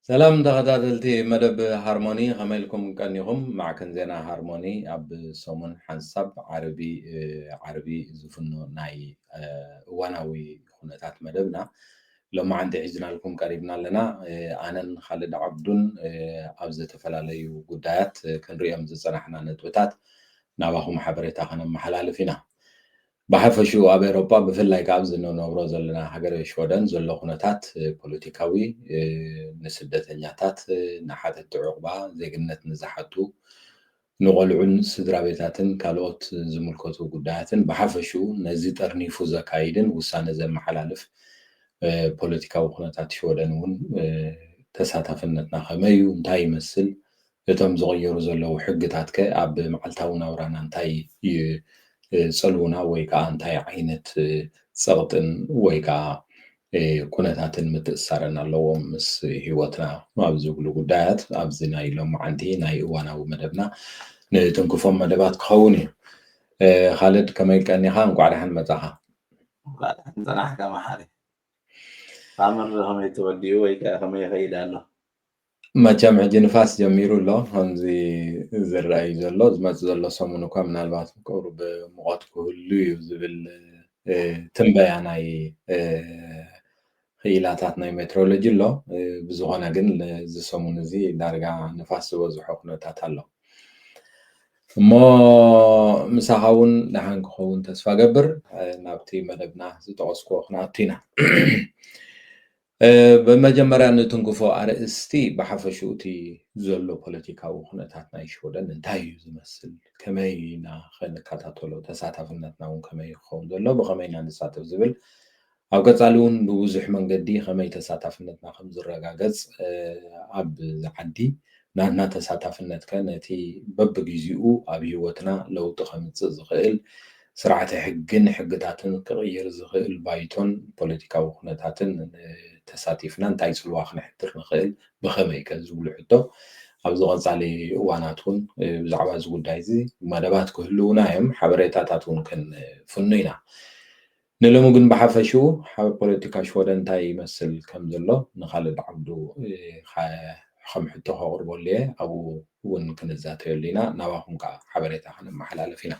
ሰላም ተኸታተልቲ መደብ ሃርሞኒ ከመይ ኢልኩም ቀኒኹም? ማዕከን ዜና ሃርሞኒ ኣብ ሰሙን ሓንሳብ ዓርቢ ዝፍኖ ናይ እዋናዊ ኩነታት መደብና ሎማዓንቲ ሒዝናልኩም ቀሪብና ኣለና። ኣነን ካልድ ዓብዱን ኣብ ዝተፈላለዩ ጉዳያት ክንሪኦም ዝፀናሕና ነጥብታት ናባኹም ሓበሬታ ከነመሓላልፍ ኢና። ብሓፈሽኡ ኣብ ኤሮፓ ብፍላይ ካብ ዝነብሮ ዘለና ሃገረ ሽወደን ዘሎ ኩነታት ፖለቲካዊ ንስደተኛታት ንሓተቲ ዕቑባ ዜግነት ንዝሓቱ ንቆልዑን ስድራ ቤታትን ካልኦት ዝምልከቱ ጉዳያትን ብሓፈሽኡ ነዚ ጠርኒፉ ዘካይድን ውሳነ ዘመሓላልፍ ፖለቲካዊ ኩነታት ሽወደን እውን ተሳታፍነትና ከመይ እዩ እንታይ ይመስል እቶም ዝቕየሩ ዘለው ሕግታት ከ ኣብ መዓልታዊ ናብራና እንታይ ፀልውና ወይ ከዓ እንታይ ዓይነት ፀቕጥን ወይ ከዓ ኩነታትን ምትእስሳርን ኣለዎም ምስ ሂወትና ኣብ ዝብሉ ጉዳያት ኣብዚ ናይ ሎማዓንቲ ናይ እዋናዊ መደብና ንትንክፎም መደባት ክኸውን እዩ። ካልድ ከመይ ቀኒኻ? እንኳዕ ደሓን መፃኻ። እንኳዕ ደሓን ፀናሕካ መሓሪ። ታምር ከመይ ተወዲኡ ወይ ከዓ ከመይ ይኸይድ ኣሎ? መቸም ሕጂ ንፋስ ጀሚሩ ኣሎ ከምዚ ዝረአዩ ዘሎ ዝመፅእ ዘሎ ሰሙን እኳ ምናልባት ቁሩብ ሙቐት ክህሉ እዩ ዝብል ትንበያ ናይ ክኢላታት ናይ ሜትሮሎጂ ኣሎ። ብዝኾነ ግን እዚ ሰሙን እዚ ዳርጋ ንፋስ ዝበዝሖ ኩነታት ኣሎ እሞ ምሳኻ እውን ደሓን ክኸውን ተስፋ ገብር። ናብቲ መደብና ዝጠቐስኮ ክነኣቱ ኢና። በመጀመርያ ንትንክፎ ኣርእስቲ ብሓፈሽኡ እቲ ዘሎ ፖለቲካዊ ኩነታት ናይ ሽወደን እንታይ እዩ ዝመስል፣ ከመይ ኢና ክንከታተሎ፣ ተሳታፍነትና እውን ከመይ ክኸውን ዘሎ፣ ብከመይ ኢና ንሳተፍ ዝብል ኣብ ቀፃሊ እውን ብብዙሕ መንገዲ ከመይ ተሳታፍነትና ከም ዝረጋገፅ ኣብ ዝዓዲ ናትና ተሳታፍነት ከ ነቲ በብግዚኡ ኣብ ሂወትና ለውጢ ከምፅእ ዝኽእል ስርዓተ ሕግን ሕግታትን ክቕይር ዝኽእል ባይቶን ፖለቲካዊ ኩነታትን ተሳቲፍና እንታይ ፅልዋ ክነሕድር ንኽእል ብከመይ ከ ዝብሉ ሕቶ ኣብዚ ቀፃሊ እዋናት እውን ብዛዕባ እዚ ጉዳይ እዚ መደባት ክህልውና እዮም፣ ሓበሬታታት እውን ክንፍኑ ኢና። ንሎሚ ግን ብሓፈሽኡ ፖለቲካ ሽወደን እንታይ ይመስል ከም ዘሎ ንካልድ ዓብዱ ከም ሕቶ ከቅርበሉ እየ። ኣብኡ እውን ክንዛተየሉ ኢና፣ ናባኹም ከዓ ሓበሬታ ክንመሓላለፍ ኢና።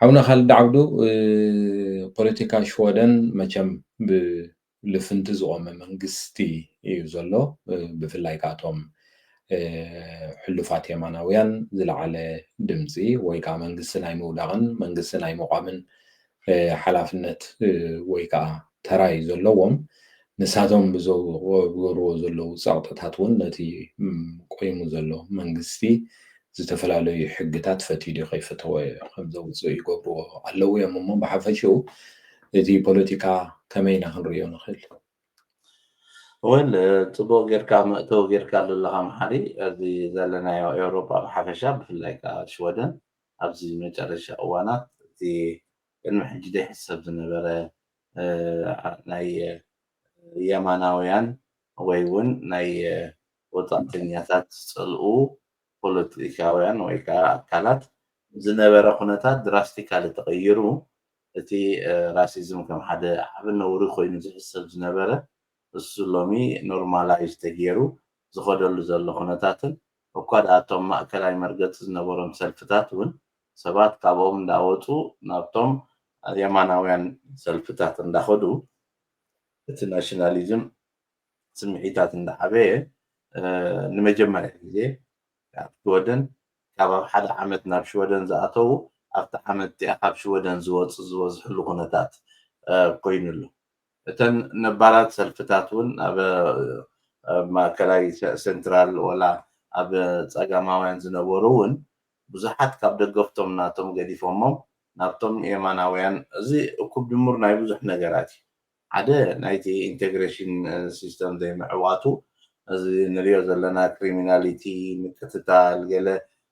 ሓውና ካልድ ዓብዱ ፖለቲካ ሽወደን መቸም ብልፍንቲ ዝቆመ መንግስቲ እዩ ዘሎ። ብፍላይ ካቶም ሕሉፋት የማናውያን ዝለዓለ ድምፂ ወይ ከዓ መንግስቲ ናይ ምውዳቕን መንግስቲ ናይ ምቋምን ሓላፍነት ወይ ከዓ ተራይ ዘለዎም ንሳቶም ብዝገብርዎ ዘለው ፀቕጥታት እውን ነቲ ቆይሙ ዘሎ መንግስቲ ዝተፈላለዩ ሕግታት ፈቲዱ ከይፈተወ ከም ዘውፅእ ይገብርዎ ኣለው እዮም። እሞ ብሓፈሽኡ እቲ ፖለቲካ ከመይና ክንሪኦ ንኽእል? ወል ፅቡቅ ጌርካ መእተዊ ጌርካ ዘለካ መሓሪ እዚ ዘለናዮ ኤውሮጳ ብሓፈሻ ብፍላይ ከዓ ሽወደን ኣብዚ መጨረሻ እዋናት እቲ ቅድሚ ሕጂ ዘይሕሰብ ዝነበረ ናይ የማናውያን ወይ እውን ናይ ወፃእተኛታት ዝፀልኡ ፖለቲካውያን ወይ ከዓ ኣካላት ዝነበረ ኩነታት ድራስቲካሊ ተቐይሩ እቲ ራሲዝም ከም ሓደ ዓብ ነውሪ ኮይኑ ዝሕሰብ ዝነበረ እሱ ሎሚ ኖርማላይዝ ተገይሩ ዝኸደሉ ዘሎ ኩነታትን እኳ ዳኣቶም ማእከላይ መርገፂ ዝነበሮም ሰልፍታት እውን ሰባት ካብኦም እንዳወፁ ናብቶም የማናውያን ሰልፍታት እንዳኸዱ እቲ ናሽናሊዝም ስምዒታት እንዳዓበየ ንመጀመርያ ግዜ ኣብ ሽወደን ካብ ኣብ ሓደ ዓመት ናብ ሽወደን ዝኣተዉ ኣብቲ ዓመት እቲኣ ካብ ሽወደን ዝወፁ ዝበዝሕሉ ኩነታት ኮይኑ ኣሎ። እተን ነባራት ሰልፍታት እውን ኣብ ማእከላይ ሴንትራል ወላ ኣብ ፀጋማውያን ዝነበሩ እውን ብዙሓት ካብ ደገፍቶም ናቶም ገዲፎሞም ናብቶም የማናውያን እዚ እኩብ ድሙር ናይ ብዙሕ ነገራት እዩ። ሓደ ናይቲ ኢንቴግሬሽን ሲስተም ዘይምዕዋቱ እዚ ንሪኦ ዘለና ክሪሚናሊቲ ምክትታል ገለ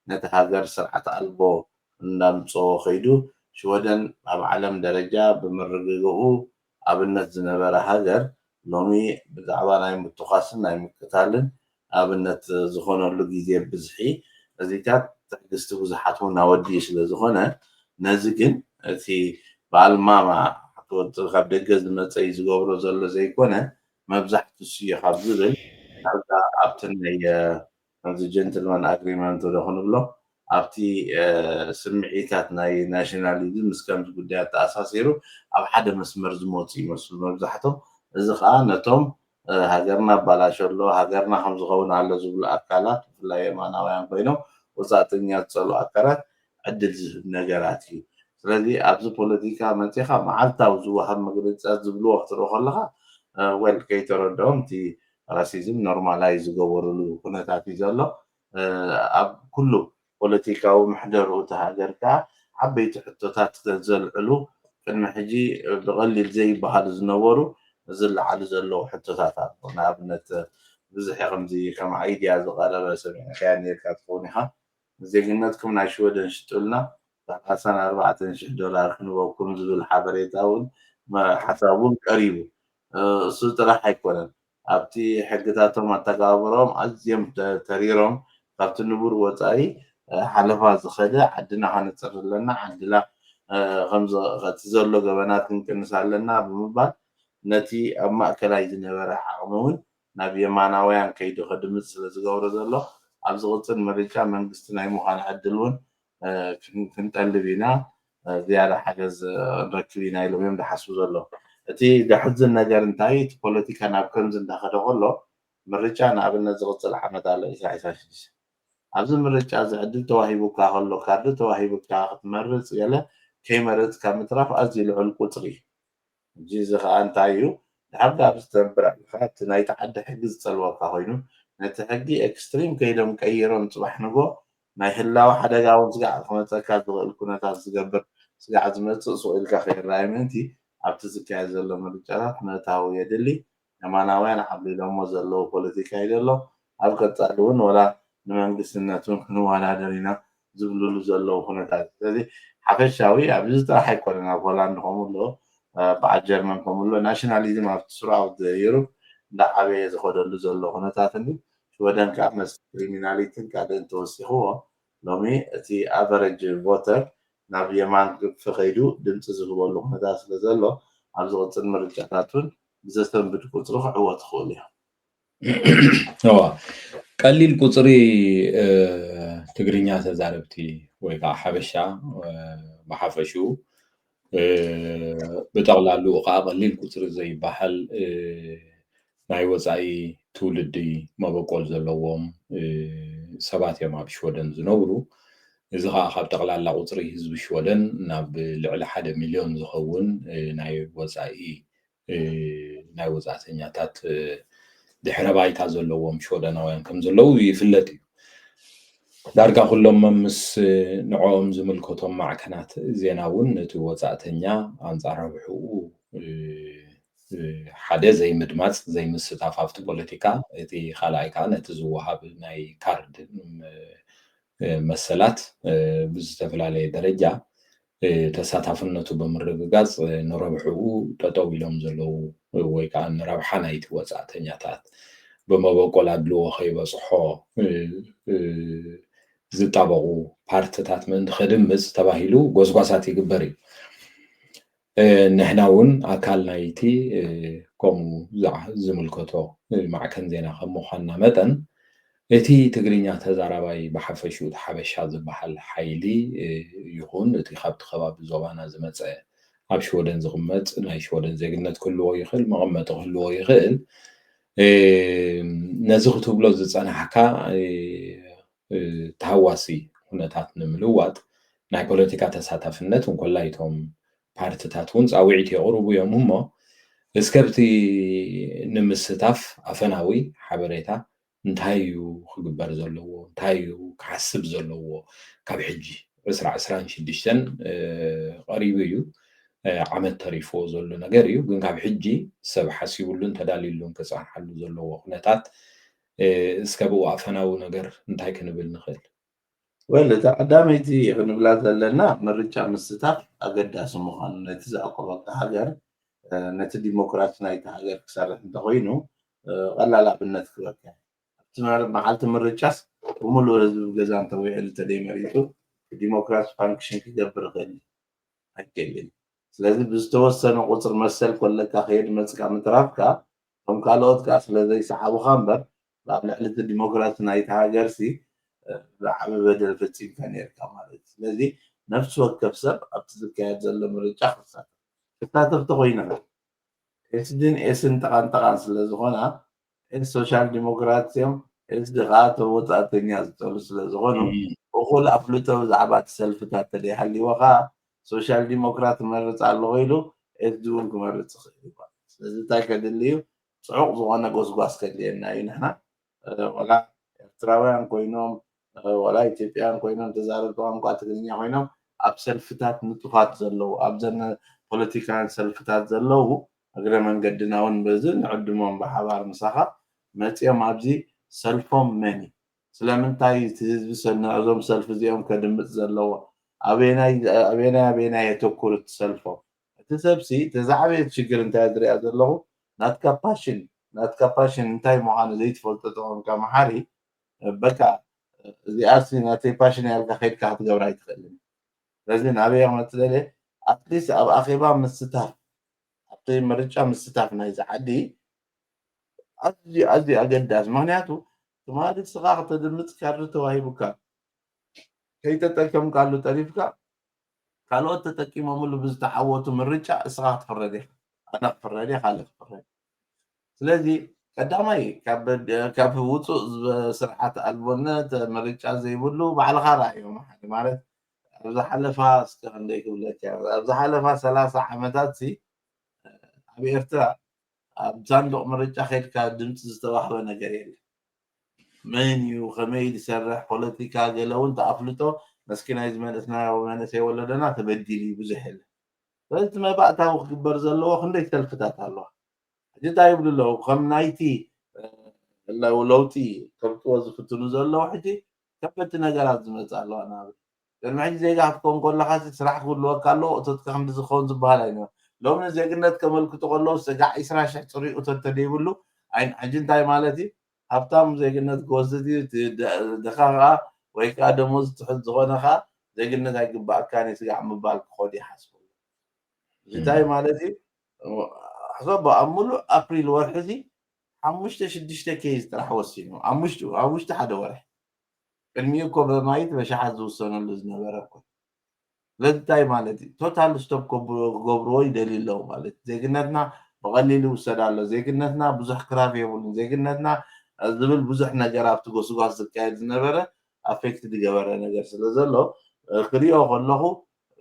ነቲ ሃገር ስርዓት ኣልቦ እንዳምፅኦ ከይዱ ሽወደን ኣብ ዓለም ደረጃ ብምርግግኡ ኣብነት ዝነበረ ሃገር ሎሚ ብዛዕባ ናይ ምትኳስን ናይ ምክታልን ኣብነት ዝኾነሉ ግዜ ብዝሒ እዚታት ትዕግስቲ ብዙሓት እውን ኣወዲኡ ስለዝኾነ ነዚ ግን እቲ ብኣልማማ ክትወፅእ ካብ ደገ ዝመፀ ዝገብሮ ዘሎ ዘይኮነ መብዛሕትኡ ስዮ ካብ ዝብል ኣብቲ ናይ ጀንትልማን ኣግሪመንት ዝኾኑ ብሎ ኣብቲ ስምዒታት ናይ ናሽናሊዝም ምስ ከምዚ ጉዳያት ተኣሳሲሩ ኣብ ሓደ መስመር ዝመፁ ይመስሉ መብዛሕቶም። እዚ ከዓ ነቶም ሃገርና ኣባላሽ ኣሎ ሃገርና ከም ዝኸውን ኣሎ ዝብሉ ኣካላት ብፍላይ የማናውያን ኮይኖም ወፃእተኛ ዝፀልኡ ኣካላት ዕድል ዝህብ ነገራት እዩ። ስለዚ ኣብዚ ፖለቲካ መፂኻ መዓልታዊ ዝወሃብ መግለፂታት ዝብልዎ ክትርኢ ከለካ ወል ከይተረድኦም እቲ ራሲዝም ኖርማላይዝ ዝገበርሉ ኩነታት እዩ ዘሎ። ኣብ ኩሉ ፖለቲካዊ ምሕደርኡ እቲ ሃገር ከዓ ዓበይቲ ሕቶታት ዘልዕሉ ቅድሚ ሕጂ ብቐሊል ዘይበሃሉ ዝነበሩ ዝለዓሉ ዘለዉ ሕቶታት ኣሎ። ንኣብነት ብዙሕ ከምዚ ከም ኣይድያ ዝቐረበ ሰሚዕካ ነርካ ትኸውን ኢኻ ዜግነትኩም ናይ ሽወደን ሽጡልና $34,000 ክንበኩም ዝብል ሓበሬታ እውን ሓሳብ እውን ቀሪቡ እሱ ጥራሕ ኣይኮነን ኣብቲ ሕግታቶም ኣተገባብሮም ኣዝዮም ተሪሮም ካብቲ ንቡር ወፃኢ ሓለፋ ዝኸደ ዓድና ከነፅር ኣለና ዓድና ከምቲ ዘሎ ገበናት ክንቅንስ ኣለና ብምባል ነቲ ኣብ ማእከላይ ዝነበረ ዓቕሚ እውን ናብ የማናውያን ከይዲ ከድምፅ ስለ ዝገብሮ ዘሎ ኣብ ዝቕፅል ምርጫ መንግስቲ ናይ ምዃን ዕድል እውን ክንጠልብ ኢና ዝያዳ ሓገዝ ንረክብ ኢና ኢሎም እዮም ዝሓስቡ ዘሎ። እቲ ዘሕዝን ነገር እንታይ እቲ ፖለቲካ ናብ ከምዚ እንዳኸደ ከሎ ምርጫ ንኣብነት ዝቕፅል ዓመት ኣሎ 2026 ኣብዚ ምርጫ ዝዕድል ተዋሂቡካ ከሎ ካርዲ ተዋሂቡካ ክትመርፅ ገለ ከይመረፅካ ምትራፍ ኣዝዩ ልዑል ቁፅሪ እዩ። እዚ ከዓ እንታይ እዩ ድሓርካ ኣብ ዝተነብር ኣለካ እቲ ናይቲ ዓዲ ሕጊ ዝፀልወካ ኮይኑ ነቲ ሕጊ ኤክስትሪም ከይዶም ቀይሮም ፅባሕ ንጎ ናይ ህላዊ ሓደጋ እውን ስጋዕ ክመፀካ ዝኽእል ኩነታት ዝገብር ስጋዕ ዝመፅእ ሱቕ ኢልካ ከይረኣይ ምእንቲ ኣብቲ ዝካየድ ዘሎ ምርጫታት ምእታው የድሊ የማናውያን ዓቢሎሞ ዘለዉ ፖለቲካ እዩ ዘሎ ኣብ ቀፃሊ እውን ወላ ንመንግስትነት እውን ክንወዳደር ኢና ዝብልሉ ዘለዉ ኩነታት ስለዚ ሓፈሻዊ ኣብዚ ጥራሕ ኣይኮነን ኣብ ሆላንድ ከምኡሎ በዓል ጀርመን ከምኡሎ ናሽናሊዝም ኣብቲ ስሩዓት ዩሮፕ እንዳዓበየ ዝኸደሉ ዘሎ ኩነታት እንዲ ሽወደን ከዓ መስ ክሪሚናሊቲን ካልእን ተወሲኽዎ ሎሚ እቲ ኣቨሬጅ ቮተር ናብ የማን ክፍ ከይዱ ድምፂ ዝህበሉ ኩነታት ስለ ዘሎ ኣብ ዝቕፅል ምርጫታት እውን ብዘስተንብድ ቁፅሪ ክዕወት ክኽእሉ እዮም። ቀሊል ቁፅሪ ትግርኛ ተዛረብቲ ወይ ከዓ ሓበሻ ብሓፈሽኡ ብጠቕላሉ ከዓ ቀሊል ቁፅሪ ዘይበሃል ናይ ወፃኢ ትውልዲ መበቆል ዘለዎም ሰባት እዮም ኣብ ሽወደን ዝነብሩ። እዚ ከዓ ካብ ጠቕላላ ቁፅሪ ህዝቢ ሽወደን ናብ ልዕሊ 1 ሚልዮን ዝኸውን ናይ ወፃእተኛታት ድሕረ ባይታ ዘለዎም ሽወደናውያን ከም ዘለዉ ይፍለጥ እዩ። ዳርጋ ኩሎም ምስ ንዕኦም ዝምልከቶም ማዕከናት ዜና እውን ነቲ ወፃእተኛ ኣንፃራዊ ሕቁ ሓደ ዘይምድማፅ ዘይምስታፍ ኣብቲ ፖለቲካ እቲ ካልኣይ ከዓ ነቲ ዝወሃብ ናይ ካርድ መሰላት ብዝተፈላለየ ደረጃ ተሳታፍነቱ ብምርግጋፅ ንረብሕኡ ጠጠው ኢሎም ዘለዉ ወይ ከዓ ንረብሓ ናይቲ ወፃእተኛታት ብመበቆል ኣድልዎ ከይበፅሖ ዝጣበቑ ፓርትታት ምእንቲ ከድምፅ ተባሂሉ ጎስጓሳት ይግበር እዩ። ንሕና እውን ኣካል ናይቲ ከምኡ ዝምልከቶ ማዕከን ዜና ከም ምዃንና መጠን እቲ ትግርኛ ተዛራባይ ብሓፈሽኡ እቲ ሓበሻ ዝበሃል ሓይሊ ይኹን እቲ ካብቲ ከባቢ ዞባና ዝመፀ ኣብ ሽወደን ዝቕመጥ ናይ ሽወደን ዜግነት ክህልዎ ይኽእል መቐመጢ ክህልዎ ይኽእል ነዚ ክትብሎ ዝፀናሕካ ተሃዋሲ ኩነታት ንምልዋጥ ናይ ፖለቲካ ተሳታፍነት እንኮላይቶም ፓርትታት እውን ፃውዒት የቕርቡ እዮም እሞ እስከብቲ ንምስታፍ ኣፈናዊ ሓበሬታ እንታይ እዩ ክግበር ዘለዎ እንታይ እዩ ክሓስብ ዘለዎ ካብ ሕጂ 2026 ቀሪቡ እዩ ዓመት ተሪፍዎ ዘሎ ነገር እዩ ግን ካብ ሕጂ ሰብ ሓሲቡሉን ተዳልዩሉን ክፀንሓሉ ዘለዎ ኩነታት እስከብኡ ኣፈናዊ ነገር እንታይ ክንብል ንኽእል? ወል እታ ቀዳመይቲ ክንብላ ዘለና ምርጫ ምስታፍ ኣገዳሲ ምዃኑ ነቲ ዘዕቆበካ ሃገር ነቲ ዲሞክራሲ ናይቲ ሃገር ክሰርሕ እንተኮይኑ ቀላል ኣብነት ክበካ ኣብቲ መዓልቲ ምርጫስ ብምሉእ ህዝቢ ገዛ እንተውዒሉ ተደይመሪጡ ዲሞክራሲ ፋንክሽን ክገብር ይኽእል ኣይክእልን። ስለዚ ብዝተወሰነ ቁፅሪ መሰል ኮለካ ከይድ መፅካ ምትራፍካ ከም ካልኦት ከዓ ስለዘይሰሓቡካ እምበር لعل الديمقراطي نايت هاجرسي لعب بدل فتيم كان يركب مالت ስለዚህ ነፍስ ወከፍ ሰብ ኣብቲ ዝካየድ ዘሎ ምርጫ ክሳተፍ ተኮይና እስድን እስን ተቃንተቃን ስለ ዝኾና ሶሻል ዲሞክራት እዮም እዚ ከዓ ተወፃእተኛ ዝጠሉ ስለ ዝኾኑ እኩል ኣፍልጦ ብዛዕባ እቲ ሰልፍታት ተደይሃልይዎ ከዓ ሶሻል ዲሞክራት ክመርፅ ኣለኹ ኢሉ እዚ እውን ክመርፅ ይኽእል እዩ ስለዚ እንታይ ከድልዩ ፅዑቕ ዝኾነ ጎስጓስ ከድልየና እዩ ንሕና ወላ ኤርትራውያን ኮይኖም ወላ ኢትዮጵያውያን ኮይኖም ተዛረብቲ ቋንቋ ትግርኛ ኮይኖም ኣብ ሰልፍታት ንጡፋት ዘለዉ ኣብዘን ፖለቲካን ሰልፍታት ዘለዉ እግረ መንገድና እውን በዚ ንዕድሞም ብሓባር ምሳኻ መፂኦም ኣብዚ ሰልፎም መን ስለምንታይ እቲ ህዝቢ ሰናዞም ሰልፊ እዚኦም ከድምፅ ዘለዎ ኣበየናይ የተኩር እቲ ሰልፎም እቲ ሰብሲ ተዛዕበየ ችግር እንታይ ዝሪኣ ዘለኹ ናትካ ፓሽን እንታይ ምዃኑ ዘይትፈልጦ ጥቕምካ መሓሪ በቃ እዚኣሲ ናተይ ፓሽን ያልካ ከይድካ ክትገብራ ኣይትኽእልን ስለዚ ናበይ ክመፅእ ኣትሊስት ኣብ ኣኼባ ምስታፍ ኣብቲ ምርጫ ምስታፍ ናይዚ ዓዲ ኣዝዩ ኣገዳሲ ምክንያቱ ትማሊ ስኻ ክተድምፅ ካርዲ ተዋሂቡካ ከይተጠቀምካሉ ጠሪፍካ ካልኦት ተጠቂሞምሉ ብዝተሓወቱ ምርጫ እስኻ ክትፍረድ ኢኻ ኣነ ክፍረድ እየ ካልእ ክፍረድ ስለዚ ቀዳማይ ካብ ውፁእ ስርዓት ኣልቦነት ምርጫ ዘይብሉ ባዕልኻ ራእዮ ማለት ኣብ ዝሓለፋ እስከ ክንደይ ክብለካ ኣብ ዝሓለፋ 30 ዓመታት ኣብ ኤርትራ ኣብ ሳንዱቕ ምርጫ ከይድካ ድምፂ ዝተዋህበ ነገር የለን መን እዩ ከመይ ዝሰርሕ ፖለቲካ ገለ እውን ተኣፍልጦ መስኪናይ ዝመለስናዮ መንእሰይ ወለደና ተበዲሉ ብዙሕ የለን ስለዚ መባእታዊ ክግበር ዘለዎ ክንደይ ሰልፍታት ኣለዋ ሕጂ እንታይ ይብሉ ኣለዉ ከም ናይቲ ለውጢ ከብጥዎ ዝፍትኑ ዘለዉ ሕጂ ከበድቲ ነገራት ዝመፅእ ኣለዋ ናብ ቅድሚ ሕጂ ዜጋ ክትኮን ከለካ ስራሕ ክህልወካ ኣለዎ እቶትካ ክንዲ ዝኸውን ዝበሃል ኣይነበ ሎሚ ዜግነት ከመልክቱ ከለዉ ስጋዕ 20,000 ፅሩይ እቶት ተደይብሉ ሕጂ እንታይ ማለት እዩ ሃብታም ዜግነት ክወስድ እዩ ድኻ ከዓ ወይ ከዓ ደሞዝ ትሕት ዝኾነ ከዓ ዜግነት ኣይግባእካን ስጋዕ ምባል ክኾድ ይሓስቡ እንታይ ማለት እዩ ሕሰቦ ኣብ ሙሉእ ኣፕሪል ወርሒ እዚ 5-6 ኬዝ ጥራሕ ወሲኑ ኣብ ውሽጢ ሓደ ወርሒ ቅድሚኡ እኮ በማይት በሸሓት ዝውሰነሉ ዝነበረ እኮ ስለዚ እንታይ ማለት እዩ ቶታል ስቶፕ ክገብርዎ ይደልዩ ኣለዉ ማለት ዜግነትና ብቐሊሉ ይውሰድ ኣሎ ዜግነትና ብዙሕ ክራፍ የብሉን ዜግነትና ዝብል ብዙሕ ነገር ኣብቲ ጎስጓስ ዝካየድ ዝነበረ ኣፌክት ዝገበረ ነገር ስለ ዘሎ ክሪኦ ከለኹ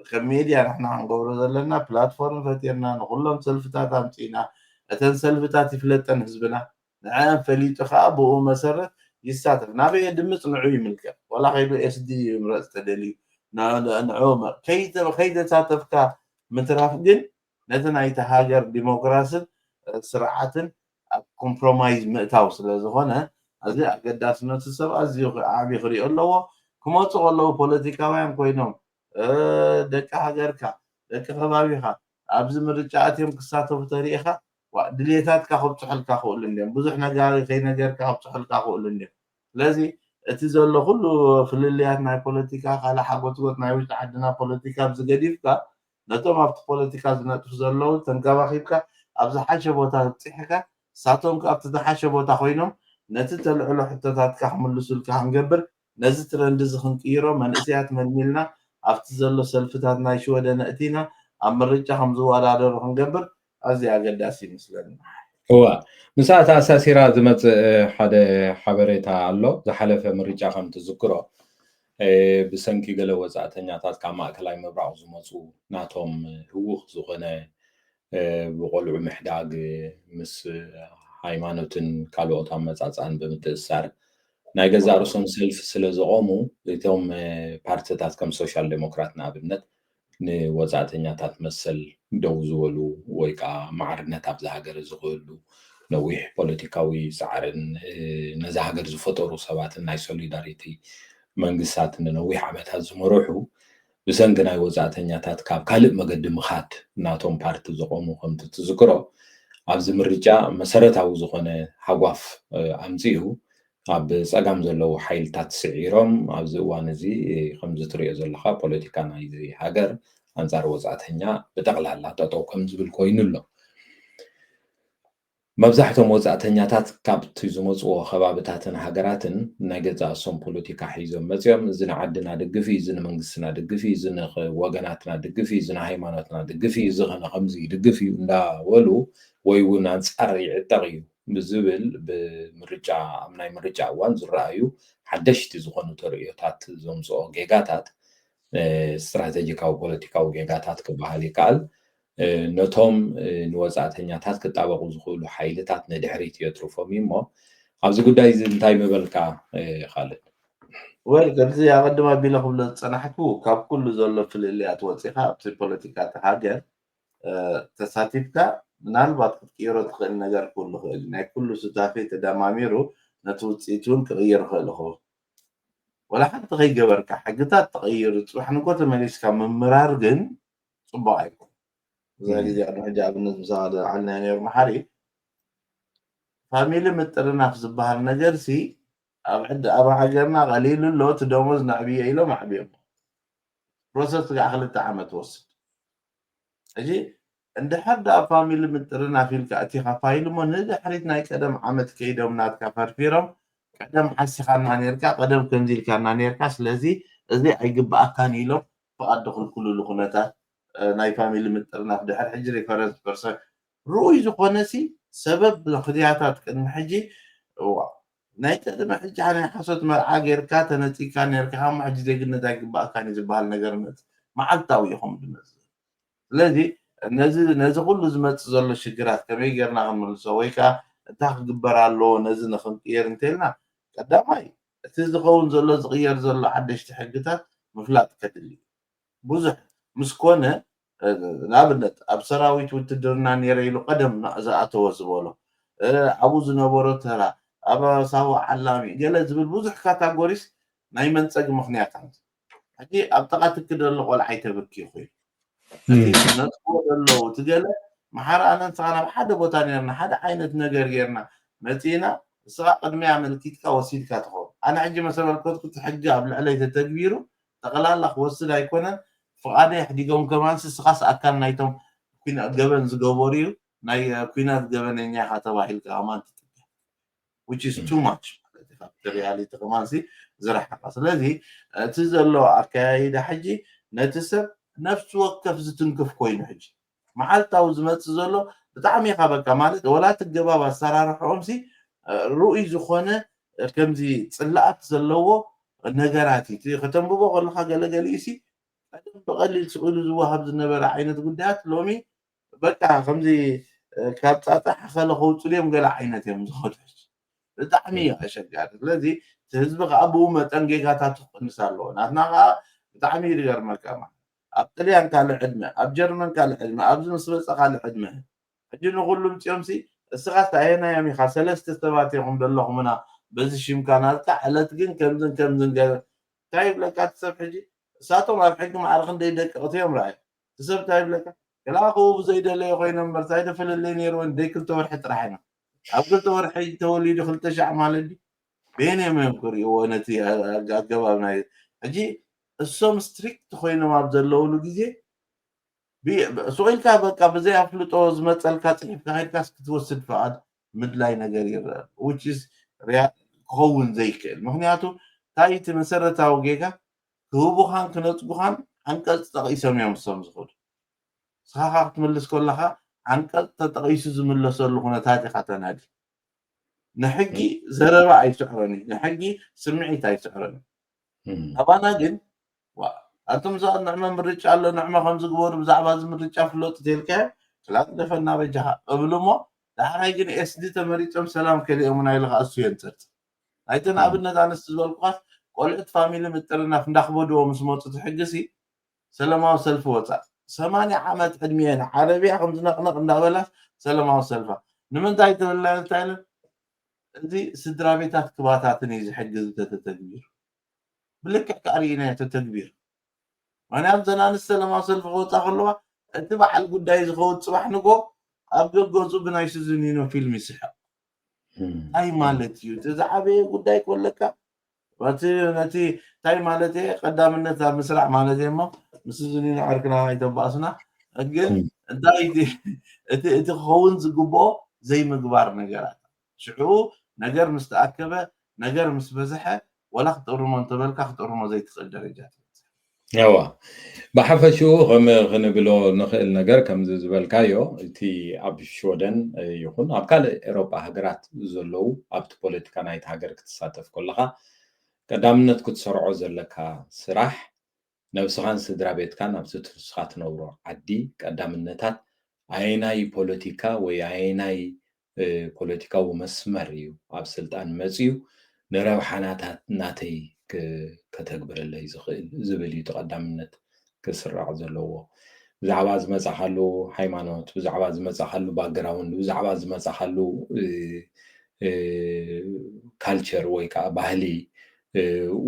ከም ሚድያ ንሕና ክንገብሮ ዘለና ፕላትፎርም ፈጢርና ንኩሎም ሰልፍታት ኣምፂና እተን ሰልፍታት ይፍለጠን ህዝብና ንዕአን ፈሊጡ ከዓ ብኡ መሰረት ይሳተፍ ናበየ ድምፅ ንዑ ይምልከት ወላ ከይዱ ኤስዲ ምረፅ ተደልዩ ንዑ ከይተሳተፍካ ምትራፍ ግን ነቲ ናይቲ ሃገር ዲሞክራስን ስርዓትን ኣብ ኮምፕሮማይዝ ምእታው ስለ ዝኾነ እዚ ኣገዳስነቱ ሰብ ኣዝዩ ዓብዪ ክሪኦ ኣለዎ ክመፁ ከለዉ ፖለቲካውያን ኮይኖም ደቂ ሃገርካ ደቂ ከባቢኻ ኣብዚ ምርጫ ኣትዮም ክሳተፉ ተሪኢኻ ድሌታትካ ከብፅሑልካ ክእሉ እንድዮም ብዙሕ ከይነገርካ ከብፅሑልካ ክእሉ እንድዮም ስለዚ እቲ ዘሎ ኩሉ ፍልልያት ናይ ፖለቲካ ካልእ ሓጎትጎት ናይ ውሽጢ ዓድና ፖለቲካ ብዝገዲፍካ ነቶም ኣብቲ ፖለቲካ ዝነጥፉ ዘለዉ ተንከባኺብካ ኣብ ዝሓሸ ቦታ ክብፅሕካ ንሳቶም ኣብቲ ዝሓሸ ቦታ ኮይኖም ነቲ ተልዕሎ ሕቶታትካ ክምልሱልካ ክንገብር ነዚ ትረንዲ እዚ ክንቅይሮ መንእስያት መልሚልና ኣብቲ ዘሎ ሰልፍታት ናይ ሽወደ ነእቲና ኣብ ምርጫ ከም ዝወዳደሩ ክንገብር ኣዝዩ ኣገዳሲ ይመስለኒ እዋ ምስኣታ ኣሳሲራ ዝመፅእ ሓደ ሓበሬታ ኣሎ ዝሓለፈ ምርጫ ከም ትዝክሮ ብሰንኪ ገለ ወፃእተኛታት ካብ ማእከላይ ምብራቕ ዝመፁ ናቶም ህውኽ ዝኾነ ብቆልዑ ምሕዳግ ምስ ሃይማኖትን ካልኦት ኣመፃፅኣን ብምትእስሳር ናይ ገዛ ርእሶም ሰልፊ ስለ ዝቆሙ እቶም ፓርቲታት ከም ሶሻል ዴሞክራት ንኣብነት ንወፃእተኛታት መሰል ደው ዝበሉ ወይ ከዓ ማዕርነት ኣብዛ ሃገር ዝኽእሉ ነዊሕ ፖለቲካዊ ፃዕርን ነዚ ሃገር ዝፈጠሩ ሰባትን ናይ ሶሊዳሪቲ መንግስታት ንነዊሕ ዓመታት ዝመርሑ ብሰንኪ ናይ ወፃእተኛታት ካብ ካልእ መገዲ ምኻድ ናቶም ፓርቲ ዝቆሙ ከምቲ ትዝክሮ ኣብዚ ምርጫ መሰረታዊ ዝኾነ ሓጓፍ ኣምፂኡ ኣብ ፀጋም ዘለዉ ሓይልታት ስዒሮም ኣብዚ እዋን እዚ ከምዚ ትሪኦ ዘለካ ፖለቲካ ናይዚ ሃገር ኣንፃር ወፃእተኛ ብጠቕላላ ጠጠው ከም ዝብል ኮይኑ ኣሎ መብዛሕትኦም ወፃእተኛታት ካብቲ ዝመፅዎ ከባብታትን ሃገራትን ናይ ገዛእሶም ፖለቲካ ሒዞም መፅኦም እዚ ንዓድና ድግፊ እዚ ንመንግስትና ድግፊ እዚ ንወገናትና ድግፊ እዚ ንሃይማኖትና ድግፊ እዚ ከምዚ ድግፊ እንዳበሉ ወይ እውን ኣንፃር ይዕጠቕ እዩ ብዝብል ብምርጫ ኣብ ናይ ምርጫ እዋን ዝረኣዩ ሓደሽቲ ዝኾኑ ተርእዮታት ዘምፅኦ ጌጋታት ስትራቴጂካዊ ፖለቲካዊ ጌጋታት ክበሃል ይከኣል ነቶም ንወፃእተኛታት ክጣበቑ ዝኽእሉ ሓይልታት ንድሕሪት የትርፎም እዩ እሞ ኣብዚ ጉዳይ እዚ እንታይ ምበልካ ካልእ ወይ ቅድዚ ኣቐድማ ኣቢለ ክብሎ ዝፀናሕኩ ካብ ኩሉ ዘሎ ፍልልያት ወፂኻ ኣብቲ ፖለቲካ ሃገር ተሳቲፍካ ምናልባት ክትቅይሮ ትኽእል ነገር ኩሉ ክእል ናይ ኩሉ ስታፌ ተደማሚሩ ነቲ ውፅኢት እውን ክቕይር ክእል ይኸውን ወላ ሓንቲ ከይገበርካ ሕግታት ተቐይሩ ፅባሕ ንኮ ተመሊስካ ምምራር ግን ፅቡቅ ኣይኮን እዛ ግዜ ቅድሚ ሕጂ ኣብነት ምሳሌ ዓልና ነይሩ መሓሪ ፋሚሊ ምጥርናፍ ዝበሃል ነገር ሲ ኣብ ሃገርና ቀሊሉ ኣሎ እቲ ደሞዝ ናዕብየ ኢሎም ኣዕብዮም ፕሮሰስ ጋር 2 ዓመት ወስድ እጂ እንድሕር ዳ ፋሚሊ ምጥርናፍ ኢልካ እቲኻ ፋይል ሞ ንድሕሪት ናይ ቀደም ዓመት ከይዶም ናትካ ፈርፊሮም ቀደም ሓሲኻና ነርካ ቀደም ከምዚ ኢልካና ነርካ ስለዚ እዚ ኣይግባኣካን ኢሎም ፍቓድ ድኽልክልሉ ኩነታት ናይ ፋሚሊ ምጥርናፍ ድሕሪ ሕጂ ሬፈረንስ ፐርሰን ርኡይ ዝኾነ ሲ ሰበብ ክድያታት ቅድሚ ሕጂ ናይ ቀደም ሕጂ ናይ ሓሶት መርዓ ጌርካ ተነፂካ ነርካ ከም ሕጂ ዜግነት ኣይግባኣካን ዝበሃል ነገር መዓልታዊ ኢኹም ድመፅእ ስለዚ ነዚ ኩሉ ዝመፅእ ዘሎ ሽግራት ከመይ ጌርና ክንምልሶ ወይ ከዓ እንታይ ክግበር ኣለዎ ነዚ ንክንቅየር እንተኢልና ቀዳማይ እቲ ዝኸውን ዘሎ ዝቕየር ዘሎ ሓደሽቲ ሕግታት ምፍላጥ ከድሊ ብዙሕ ምስ ኮነ ንኣብነት ኣብ ሰራዊት ውትድርና ነይረ ኢሉ ቀደም ዝኣተወ ዝበሎ ኣብኡ ዝነበሮ ተራ ኣብ ሳቡ ዓላሚ ገለ ዝብል ብዙሕ ካታጎሪስ ናይ መንፀግ ምክንያት ሕጂ ኣብ ጥቓ ትክደሎ ቆልዓ ይተበኪኹ እዩ ነጥቦ ዘለዎ ትገለ ማሓራ ኣነ ንስኻና ኣብ ሓደ ቦታ ነርና ሓደ ዓይነት ነገር ጌርና መፂና እስኻ ቅድሚያ መልኪትካ ወሲድካ ትኸውን ኣነ ሕጂ መሰበልከትኩ ሕጂ ኣብ ልዕለይ ተተግቢሩ ጠቕላላ ክወስድ ኣይኮነን ፍቓደይ ሕዲጎም ከማንስ እስኻስ ኣካል ናይቶም ኩናት ገበን ዝገበሩ እዩ ናይ ኩናት ገበነኛ ኢኻ ተባሂልካ ኣማን ትጥቅዕ which is too much ካብቲ ሪያሊቲ ከማንሲ ዝረሓኻ ስለዚ እቲ ዘሎ ኣካያይዳ ሕጂ ነቲ ሰብ ነፍሲ ወከፍ ዝትንክፍ ኮይኑ ሕጂ መዓልታዊ ዝመፅእ ዘሎ ብጣዕሚ ኢኻ በቃ ማለት ወላ ትገባብ ኣሰራርሕኦም ሲ ርኡይ ዝኾነ ከምዚ ፅላኣት ዘለዎ ነገራት እዩ ከተንብቦ ከለካ ገለገሊኡ ሲ ብቐሊል ስእሉ ዝወሃብ ዝነበረ ዓይነት ጉዳያት ሎሚ በቃ ከምዚ ካብ ፃጣሕ ኸለ ከውፅሉ እዮም ገለ ዓይነት እዮም ዝኸዱ ብጣዕሚ ኣሸጋሪ ስለዚ እቲ ህዝቢ ከዓ ብኡ መጠን ጌጋታት ክቅንስ ኣለዎ ናትና ከዓ ብጣዕሚ ይገርመካ ኣብ ጣልያን ካልእ ዕድመ ኣብ ጀርመን ካልእ ዕድመ ኣብዚ ምስ በፀ ካልእ ዕድመ ሕጂ ንኩሉ ምፅኦም ሲ እስኻስ ኣየናዮም ኢኻ ሰለስተ ሰባት ኢኹም ዘለኹምና በዚ ሽምካ ናልካ ዕለት ግን ከምዝን ከምዝን ገበ እንታይ ይብለካ እቲ ሰብ ሕጂ እሳቶም ኣብ ሕጊ ማዕረ ክንደይ ደቀቕቲ እዮም ረኣዩ እቲ ሰብ እንታይ ይብለካ ከላኸው ብዘይደለዮ ኮይኖም እምበር ሳይደፈለለይ ነይሩ ደይ 2 ወርሒ ጥራሕ ኢና ኣብ 2 ወርሒ ተወሊዱ 2,000 ማለት በየነዮም እዮም ክሪእዎ ነቲ ኣገባብ ናይ ሕጂ እሶም ስትሪክት ኮይኖም ኣብ ዘለውሉ ግዜ ስቑኢልካ በቃ ብዘይ ኣፍልጦ ዝመፀልካ ፅሒፍካ ሄድካስ ክትወስድ ፍቓድ ምድላይ ነገር ይረአ which is ክኸውን ዘይክእል ምክንያቱ እንታይ እቲ መሰረታዊ ጌጋ ክህቡኻን ክነፅጉኻን ዓንቀፅ ጠቒሶም እዮም እሶም ዝኸዱ ስኻኻ ክትምልስ ከለካ ዓንቀፅ ተጠቒሱ ዝምለሰሉ ኩነታት ኢኻ ተናዲ ንሕጊ ዘረባ ኣይስዕሮን እዩ ንሕጊ ስምዒት ኣይስዕሮን ኣባና ግን ኣቶም ሰዓት ንዕመ ምርጫ ኣሎ ንዕመ ከም ዝግበሩ ብዛዕባ እዚ ምርጫ ፍለጡ ተልካዮ ክላጥ ደፈና በጃኻ እብሉ እሞ ዳሕራይ ግን ኤስዲ ተመሪፆም ሰላም ከሊኦም ናይልካ እሱ የንፅርፅ ናይተን ኣብነት ኣነስቲ ዝበልኩኻስ ቆልዑት ፋሚሊ ምጥርናፍ እንዳክበድዎ ምስ መፁ ትሕግሲ ሰላማዊ ሰልፊ ወፃእ 80 ዓመት ዕድሜን ዓረብያ ከም ዝነቕነቕ እንዳበላስ ሰላማዊ ሰልፋ ንምንታይ ተበላዮ እንታይለን እዚ ስድራ ቤታት ክባታትን እዩ ዝሕግዝ ተተግቢሩ ብልክዕ ካርኢና ተተግቢሩ ምክንያቱ ዘናንስ ሰላማዊ ሰልፊ ክወፃ ከለዋ እቲ በዓል ጉዳይ ዝኸውን ፅባሕ ንጎ ኣብ ገገፁ ብናይ ስዝኒኖ ፊልም ይስሕቕ እንታይ ማለት እዩ እቲ ዝዓበየ ጉዳይ ከለካ ነቲ እንታይ ማለት ቀዳምነት ኣብ ምስራዕ ማለት እሞ ምስ ዝኒኖ ዕርክና ኣይተባእስና ግን እንታይ እቲ ክኸውን ዝግብኦ زي مقبار نجارات شعو نجار مستأكبة نجار مسبزحة ولا خطرمو انتبالك خطرمو زي تقل درجات ያዋ ብሓፈሹ ክንብሎ ንኽእል ነገር ከም ዝበልካዮ እቲ ኣብ ሽወደን ይኹን ኣብ ካልእ ኤሮጳ ሃገራት ዘለዉ ኣብቲ ፖለቲካ ናይቲ ሃገር ክትሳተፍ ከለካ ቀዳምነት ክትሰርዖ ዘለካ ስራሕ ነብስኻን ስድራ ቤትካን ኣብቲ ንስኻ ትነብሮ ዓዲ ቀዳምነታት ኣየናይ ፖለቲካ ወይ ኣየናይ ፖለቲካዊ መስመር እዩ ኣብ ስልጣን መፅዩ ንረብሓናታት ናተይ ከተግብረለይ ዝኽእል ዝብል እዩ ተቐዳምነት ክስራዕ ዘለዎ ብዛዕባ ዝመፃኻሉ ሃይማኖት ብዛዕባ ዝመፃኻሉ ባክግራውንድ ብዛዕባ ዝመፃኻሉ ካልቸር ወይ ከዓ ባህሊ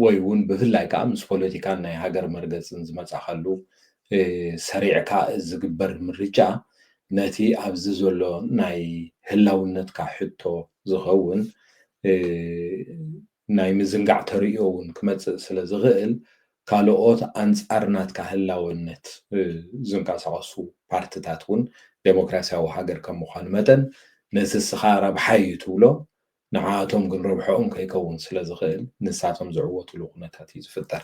ወይ እውን ብፍላይ ከዓ ምስ ፖለቲካን ናይ ሃገር መርገፅን ዝመፃኻሉ ሰሪዕካ ዝግበር ምርጫ ነቲ ኣብዚ ዘሎ ናይ ህላውነትካ ሕቶ ዝኸውን ናይ ምዝንጋዕ ተርእዮ እውን ክመፅእ ስለ ዝኽእል ካልኦት ኣንጻር ናትካ ህላውነት ዝንቀሳቐሱ ፓርቲታት እውን ዴሞክራሲያዊ ሃገር ከም ምዃኑ መጠን ንስስኻ ረብሓ እዩ ትብሎ ንዓቶም ግን ረብሕኦም ከይከውን ስለ ዝኽእል ንሳቶም ዝዕወትሉ ኩነታት እዩ ዝፍጠር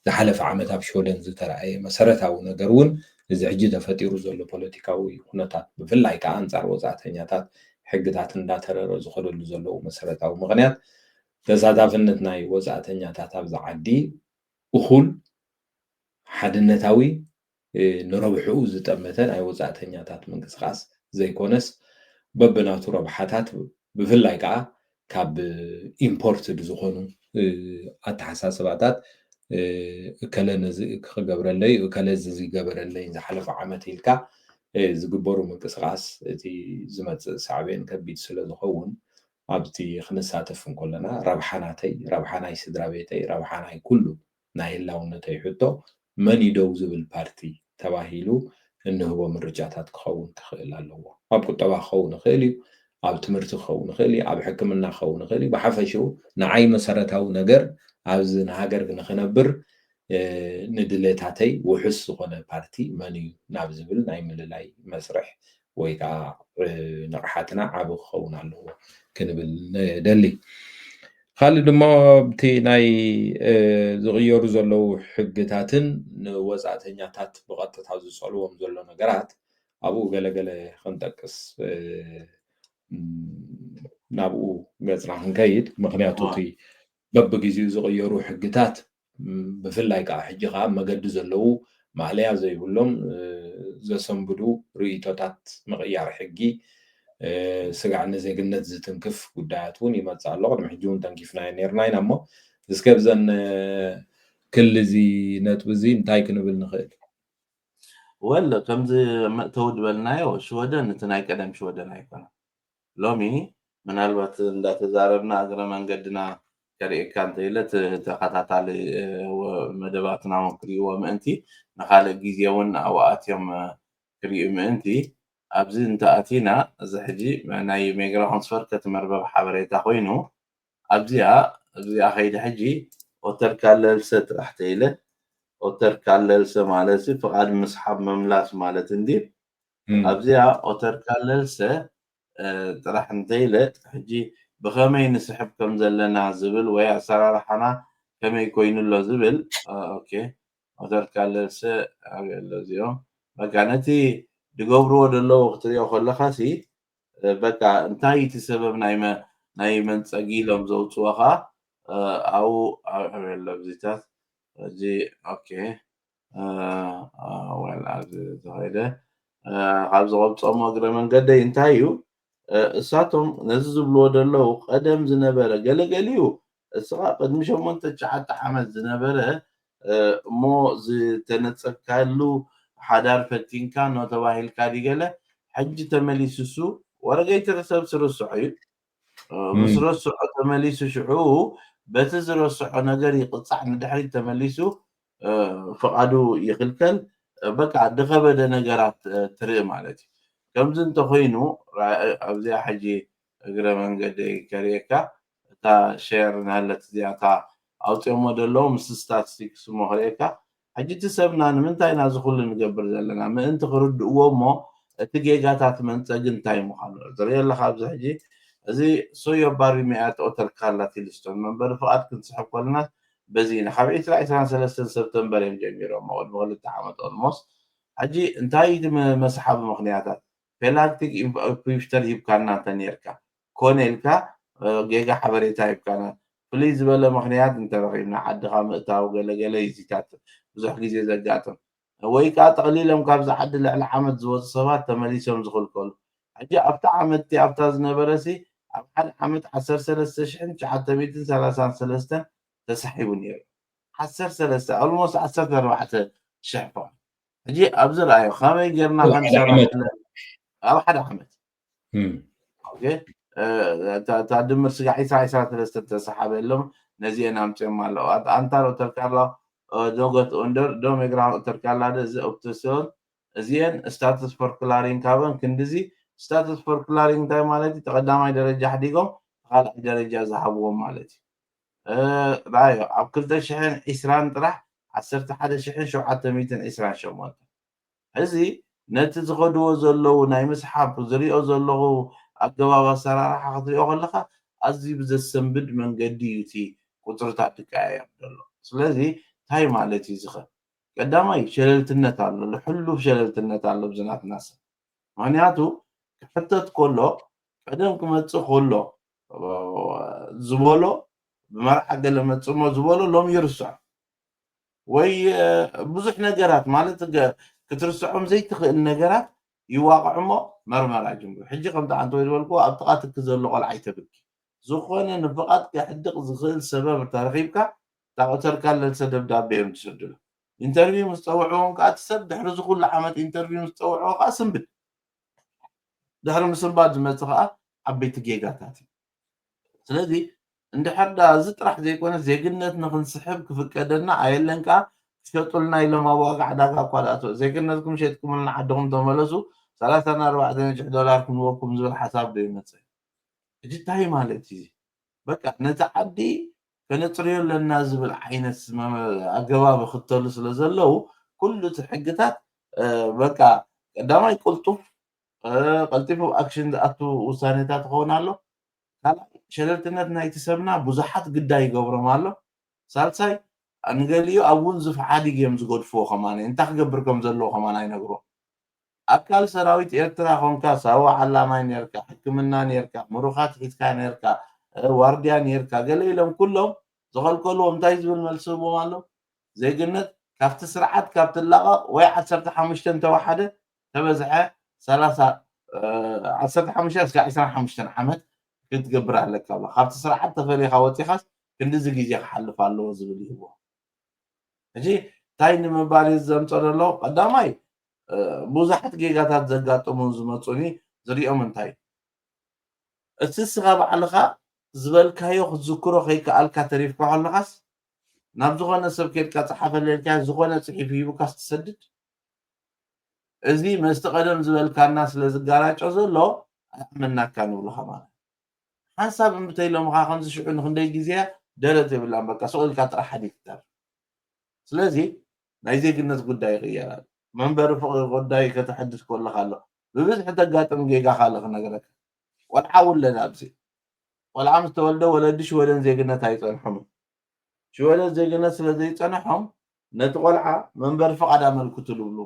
ዝሓለፈ ዓመት ኣብ ሽወደን ዝተረኣየ መሰረታዊ ነገር እውን እዚ ሕጂ ተፈጢሩ ዘሎ ፖለቲካዊ ኩነታት ብፍላይ ከዓ ኣንጻር ወፃእተኛታት ሕግታት እንዳተረረ ዝኸደሉ ዘለዉ መሰረታዊ ምክንያት ተሳታፍነት ናይ ወፃእተኛታት ኣብዛ ዓዲ እኹል ሓድነታዊ ንረብሕኡ ዝጠመተ ናይ ወፃእተኛታት ምንቅስቃስ ዘይኮነስ በብናቱ ረብሓታት ብፍላይ ከዓ ካብ ኢምፖርትድ ዝኾኑ ኣተሓሳስባታት እከለ ነዚ ክገብረለይ እከለ እዚ ገበረለይ ዝሓለፈ ዓመት ኢልካ ዝግበሩ ምንቅስቃስ እቲ ዝመፅእ ሳዕቤን ከቢድ ስለ ዝኸውን ኣብቲ ክንሳተፍ እንከለና ረብሓ ናተይ ረብሓ ናይ ስድራ ቤተይ ረብሓ ናይ ኩሉ ናይ ህላውነተይ ሕቶ መን ይደው ዝብል ፓርቲ ተባሂሉ እንህቦ ምርጫታት ክኸውን ክኽእል ኣለዎ ኣብ ቁጠባ ክኸውን ይኽእል እዩ ኣብ ትምህርቲ ክኸውን ይኽእል እዩ ኣብ ሕክምና ክኸውን ይኽእል እዩ ብሓፈሽኡ ንዓይ መሰረታዊ ነገር ኣብዚ ንሃገር ንኽነብር ንድሌታተይ ውሑስ ዝኾነ ፓርቲ መን እዩ ናብ ዝብል ናይ ምልላይ መስርሕ ወይ ከዓ ንቕሓትና ዓብ ክኸውን ኣለዎ ክንብል ደሊ ካልእ ድማ እቲ ናይ ዝቕየሩ ዘለዉ ሕግታትን ንወፃእተኛታት ብቐጥታ ዝፀልዎም ዘሎ ነገራት ኣብኡ ገለገለ ክንጠቅስ ናብኡ ገፅና ክንከይድ ምክንያቱ እቲ በብግዜኡ ዝቕየሩ ሕግታት ብፍላይ ከዓ ሕጂ ከዓ መገዲ ዘለዉ ማዕለያ ዘይብሎም ዘሰንብዱ ርእቶታት ምቕያር ሕጊ ስጋዕ ንዜግነት ዝትንክፍ ጉዳያት እውን ይመፅእ ኣሎ ቅድሚ ሕጂ እውን ተንኪፍናዮ ነርና ኢና እሞ እስከብዘን ክልዚ ነጥቢ እዚ እንታይ ክንብል ንኽእል ወለ ከምዚ መእተዊ ድበልናዮ ሽወደን እቲ ናይ ቀደም ሽወደን ኣይኮነ ሎሚ ምናልባት እንዳተዛረብና እግረ መንገድና ከርእየካ እንተኢለት ተኸታታሊ መደባትና ክሪእዎ ምእንቲ ንካልእ ግዜ እውን ኣብኡ ኣትዮም ክሪኡ ምእንቲ ኣብዚ እንተኣቲና እዚ ሕጂ ናይ ሜግራን ስፈርከት መርበብ ሓበሬታ ኮይኑ ኣብዚኣ ከይዲ ሕጂ ኦተር ካለልሰ ጥራሕ ተኢለ ኦተር ካለልሰ ማለት ፍቃድ ምስሓብ መምላስ ማለት እንዲ ኣብዚኣ ኦተር ካለልሰ ጥራሕ እንተኢለ ሕጂ ብኸመይ ንስሕብ ከም ዘለና ዝብል ወይ ኣሰራርሓና ከመይ ኮይኑሎ ዝብል ኦኬ ኦተር ካለልሰ ኣብየሎ እዚኦም በቃ ነቲ ድገብርዎ ደለዉ ክትሪኦ ከለኻሲ በቃ እንታይ እቲ ሰበብ ናይ መንፀጊ ኢሎም ዘውፅዎኻ ኣብኡ ኣብየሎ ብዚታት እዚ ኦኬ ወል ኣብዚ ተኸይደ ካብ ዝቐብፆሞ እግረ መንገደይ እንታይ እዩ እሳቶም ነዚ ዝብልዎ ደለዉ ቀደም ዝነበረ ገለገሊኡ እስኻ ቅድሚ 8-9 ዓመት ዝነበረ እሞ ዝተነፀካሉ ሓዳር ፈቲንካ ኖ ተባሂልካ ዲገለ ሕጂ ተመሊሱሱ ወረገይቲ ርሰብ ስርስዑ እዩ ምስ ረስዖ ተመሊሱ ሽዑ በቲ ዝረስዖ ነገር ይቕፃዕ ንድሕሪት ተመሊሱ ፍቃዱ ይኽልከል በቃ ድኸበደ ነገራት ትርኢ ማለት እዩ ከምዚ እንተኮይኑ ኣብዚኣ ሕጂ እግረ መንገደይ ከርእየካ እታ ሼር ናለት እዚኣታ ኣውፅኦሞ ደለዉ ምስ ስታቲስቲክስ ሞ ክርእየካ ሕጂ እቲ ሰብና ንምንታይ ኢና ዝኩሉ ንገብር ዘለና ምእንቲ ክርድእዎ እሞ እቲ ጌጋታት መንፀግ እንታይ ምዃኑ ዝርኢ ኣለካ ኣብዚ ሕጂ እዚ ሶዮ ባሪሚያት ኦተርካላት ኢልስቶን መንበሪ ፍቓድ ክንስሕብ ከለና በዚ ካብ 23 ሰፕተምበር እዮም ጀሚሮም ቅድሚ 2 ዓመት ኦልሞስ ሕጂ እንታይ መስሓቢ ምክንያታት ፔላክቲክ ፒፍተር ሂብካና እንተ ነርካ ኮነ ኢልካ ጌጋ ሓበሬታ ሂብካና ፍልይ ዝበለ ምክንያት እንተረኺብና ዓድኻ ምእታው ገለገለ ይዚታት ብዙሕ ግዜ ዘጋጥም ወይ ከዓ ተቕሊሎም ካብዚ ዓዲ ልዕሊ ዓመት ዝወፁ ሰባት ተመሊሶም ዝኽልከሉ ሕጂ ኣብታ ዓመት ኣብታ ዝነበረሲ ኣብ ሓደ ዓመት 13933 ተሳሒቡ ነይሩ 13 ኦልሞስት 14,000 ፍቕሪ ሕጂ ኣብዚ ረኣዮ ከመይ ጌርና ክንሰርሕ ኣብ ሓደ ዓመት ኦኬ ድምር ስጋዕ 23 ተሰሓበሎም ነዚአን ኣምፅኦም ኣለዉ ኣንታር ተርካላ ዶጎት ወንደር ዶሜግራ ተርካላደ እዚ ኦፕቲሲዮን እዚአን ስታቱስ ፎር ክላሪንግ ካብን ክንዲዚ ስታቱስ ፎር ክላሪንግ እንታይ ማለት እዩ ተቐዳማይ ደረጃ ሕዲጎም ካልኣይ ደረጃ ዝሃብዎም ማለት እዩ ረኣዮ ኣብ 2020 ጥራሕ 11,728 እዚ ነቲ ዝኸድዎ ዘለዉ ናይ ምስሓብ ዝሪኦ ዘለኹ ኣገባብ ኣሰራርሓ ክትሪኦ ከለካ ኣዝዩ ብዘሰንብድ መንገዲ እዩ እቲ ቁፅርታት ይቀያየር ዘሎ ስለዚ እንታይ ማለት እዩ ዝኸ ቀዳማይ ሸለልትነት ኣሎ ልሕሉፍ ሸለልትነት ኣሎ ብዝናትና ሰብ ምክንያቱ ክሕተት ከሎ ቀደም ክመፅእ ከሎ ዝበሎ ብመርዓ ገለ መፅሞ ዝበሎ ሎም ይርስዖ ወይ ብዙሕ ነገራት ማለት ክትርስዖም ዘይትኽእል ነገራት ይዋቅዑ እሞ መርመራ ጅምሩ ሕጂ ከምቲ ዓንተ ወይ ዝበልክዎ ኣብ ጥቓ ትኪ ዘሎ ቆልዓ ይተብኪ ዝኾነ ንፍቓድ ከሕድቕ ዝኽእል ሰበብ ተረኺብካ ታቆተርካ ለልሰ ደብዳቤ እዮም ትስድሉ ኢንተርቪው ምስ ፀውዕዎም ከዓ ትሰብ ድሕሪ ዝኩሉ ዓመት ኢንተርቪው ምስ ፀውዕዎ ከዓ ስንብድ ድሕሪ ምስንባድ ዝመፅእ ከዓ ዓበይቲ ጌጋታት እዩ ስለዚ እንድሕር ዳ እዚ ጥራሕ ዘይኮነ ዜግነት ንክንስሕብ ክፍቀደና ኣየለን ከዓ ክሸጡልና ኢሎም ኣብ ዋጋ ዕዳጋ እኳ ዝኣተው ዜግነትኩም ሸጥኩምልና ዓድኩም ተመለሱ $34,000 ክንወኩም ዝብል ሓሳብ ዶ ይመፅእ ሕጂ እንታይ ማለት እዩ በቃ ነቲ ዓዲ ከነፅርዮ ኣለና ዝብል ዓይነት ኣገባብ ክተሉ ስለ ዘለው ኩሉ እቲ ሕግታት በቃ ቀዳማይ ቁልጡፍ ቀልጢፉ ኣክሽን ዝኣቱ ውሳኔታት ክኸውን ኣሎ ካልኣይ ሸለልትነት ናይቲ ሰብና ብዙሓት ግዳይ ይገብሮም ኣሎ ሳልሳይ ንገሊኡ ኣብ ውንዝፍ ዓዲግ እዮም ዝገድፍዎ ከማነ እንታይ ክገብር ከም ዘለዎ ከማነ ኣይነግሮ ኣካል ሰራዊት ኤርትራ ኮንካ ሳዋ ዓላማይ ነርካ ሕክምና ነርካ ምሩኻት ሒዝካ ነርካ ዋርድያ ነርካ ገለ ኢሎም ኩሎም ዝኸልከልዎም እንታይ ዝብል መልሲ ህቦም ኣሎ ዜግነት ካብቲ ስርዓት ካብቲ ላቐቕ ወይ 15 ተዋሓደ ተበዝሐ 15 እስካብ 25 ዓመት ክትገብር ኣለካ ብላ ካብቲ ስርዓት ተፈሊኻ ወፂኻስ ክንዲዚ ግዜ ክሓልፍ ኣለዎ ዝብል ይህቦ ሕጂ እንታይ ንምባል ዘምፀ ዘሎ ቀዳማይ ብዙሓት ጌጋታት ዘጋጥሙን ዝመፁኒ ዝሪኦም እንታይ እቲ ስኻ ባዕልኻ ዝበልካዮ ክትዝክሮ ከይከኣልካ ተሪፍካ ከለኻስ ናብ ዝኾነ ሰብ ከድካ ፀሓፈለልካ ዝኾነ ፅሒፍ ሂቡካስ ትሰድድ እዚ መስቲ ቀደም ዝበልካና ስለ ዝጋራጮ ዘሎ ኣመናካ ንብልኻ ማለት ሓንሳብ እምብተይሎምካ ከምዚ ሽዑ ንክንደይ ግዜ ደረት የብላን በቃ ስቕልካ ጥራሕ ሓዲግ ትታር ስለዚ ናይ ዜግነት ጉዳይ ይቕየራል መንበሪ ፍቕሪ ጉዳይ ከተሕድስ ከለካ ኣሎ ብብዝሒ ተጋጥም ጌጋ ካልእ ክነገረካ ቆልዓ ውለድ ኣብዚ ቆልዓ ምስ ተወልደ ወለዲ ሽወደን ዜግነት ኣይፀንሖም ሽወደን ዜግነት ስለ ዘይፀንሖም ነቲ ቆልዓ መንበሪ ፍቓድ ኣመልክቱ ዝብሉ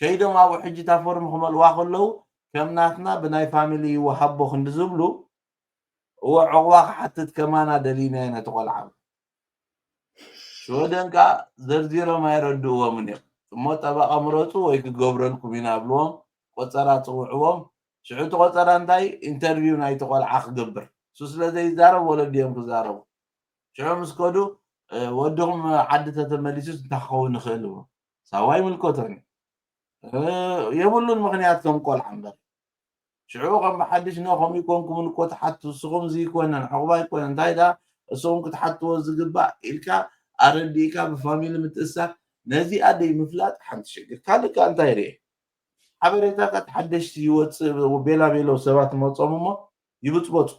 ከይዶም ኣብኡ ሕጂ እታ ፎርም ክመልዋ ከለዉ ከም ናትና ብናይ ፋሚሊ ይወሃቦ ክንዲ ዝብሉ እዎ ዕቑባ ክሓትት ከማና ደሊና ነቲ ቆልዓ ሽወደን ከዓ ዘርዚሮም ኣይረድእዎምን እዮም እሞ ጠበቓ ምረፁ ወይ ክገብረልኩም ኢና ብልዎም ቆፀራ ፅውዕዎም ሽዑ እቲ ቆፀራ እንታይ ኢንተርቪው ናይቲ ቆልዓ ክገብር እሱ ስለ ዘይዛረብ ወለዲ እዮም ክዛረቡ ሽዑ ምስ ከዱ ወድኹም ዓዲ ተተመሊሱስ እንታይ ክኸውን ይኽእል ብሎ ሳዋ ይምልከቶኒ የብሉን ምክንያት ከም ቆልዓ እምበር ሽዑ ከም ብሓድሽ ኖ ከምኡ ኢኮንኩምን እኮ ተሓቱ ንስኹም እዚ ይኮነን ዕቑባ ይኮነን እንታይ ዳ እሶም ክትሓትዎ ዝግባእ ኢልካ ኣረዲእካ ብፋሚሊ ምትእሳር ነዚኣ ደይምፍላጥ ሓንቲ ሽግር ካልእ ከዓ እንታይ ርአ ሓበሬታካ ተሓደሽቲ ይወፅእ ቤላ ቤሎ ሰባት መፆም እሞ ይብፅበፁ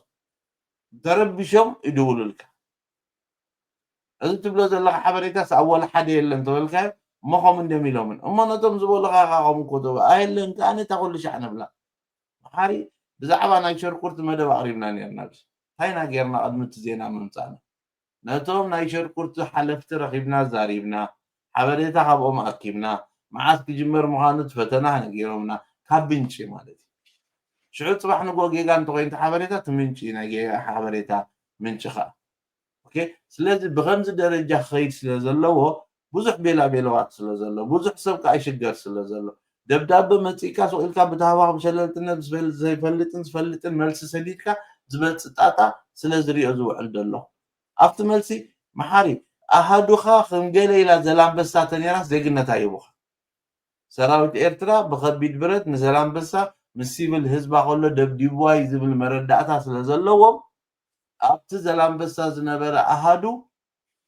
ተረቢሾም ይድውሉልካ እዚ ትብሎ ዘለካ ሓበሬታስ ኣብ ወላ ሓደ የለን ተበልካዮ مخهم اندم يلومن اما نتم زبول غاقاهم كتب ايلن كان تقول شي انا بلا حاري بزعبا ناي شركورت مدب قريبنا نيرنا بس هاينا غيرنا قدمت زينا ممصانا نتوم ناي شركورت حلفت رخيبنا زاريبنا حبريتا خبهم اكيبنا معاك جمر مهانت فتنا نغيرمنا كابنشي مالتي شعور صباح نقول جيجا انت وين حبريتا تمنشي نجي حبريتا منشخه اوكي سلازي بغمز درجه خيد سلازلو بزح بيلا بيلوات سلازلو بزح سبك ايشجر سلازلو دبداب مصيكا سويلكا بتهوا بشللتنا بسفل زي فلتن ملس سديدكا زبل صطاطا سلازري ازوعل دلو افت ملسي محاري احدوخا خمجلي الى زلام بسا تنيراس زيغنتا يبوخ سراويت ኤርትራ بخبيد برت نزلام بسا مسيبل ህዝባ ከሎ ደብዲዋይ ዝብል መረዳእታ ስለዘለዎም ኣብቲ ዘላም በሳ ዝነበረ ኣሃዱ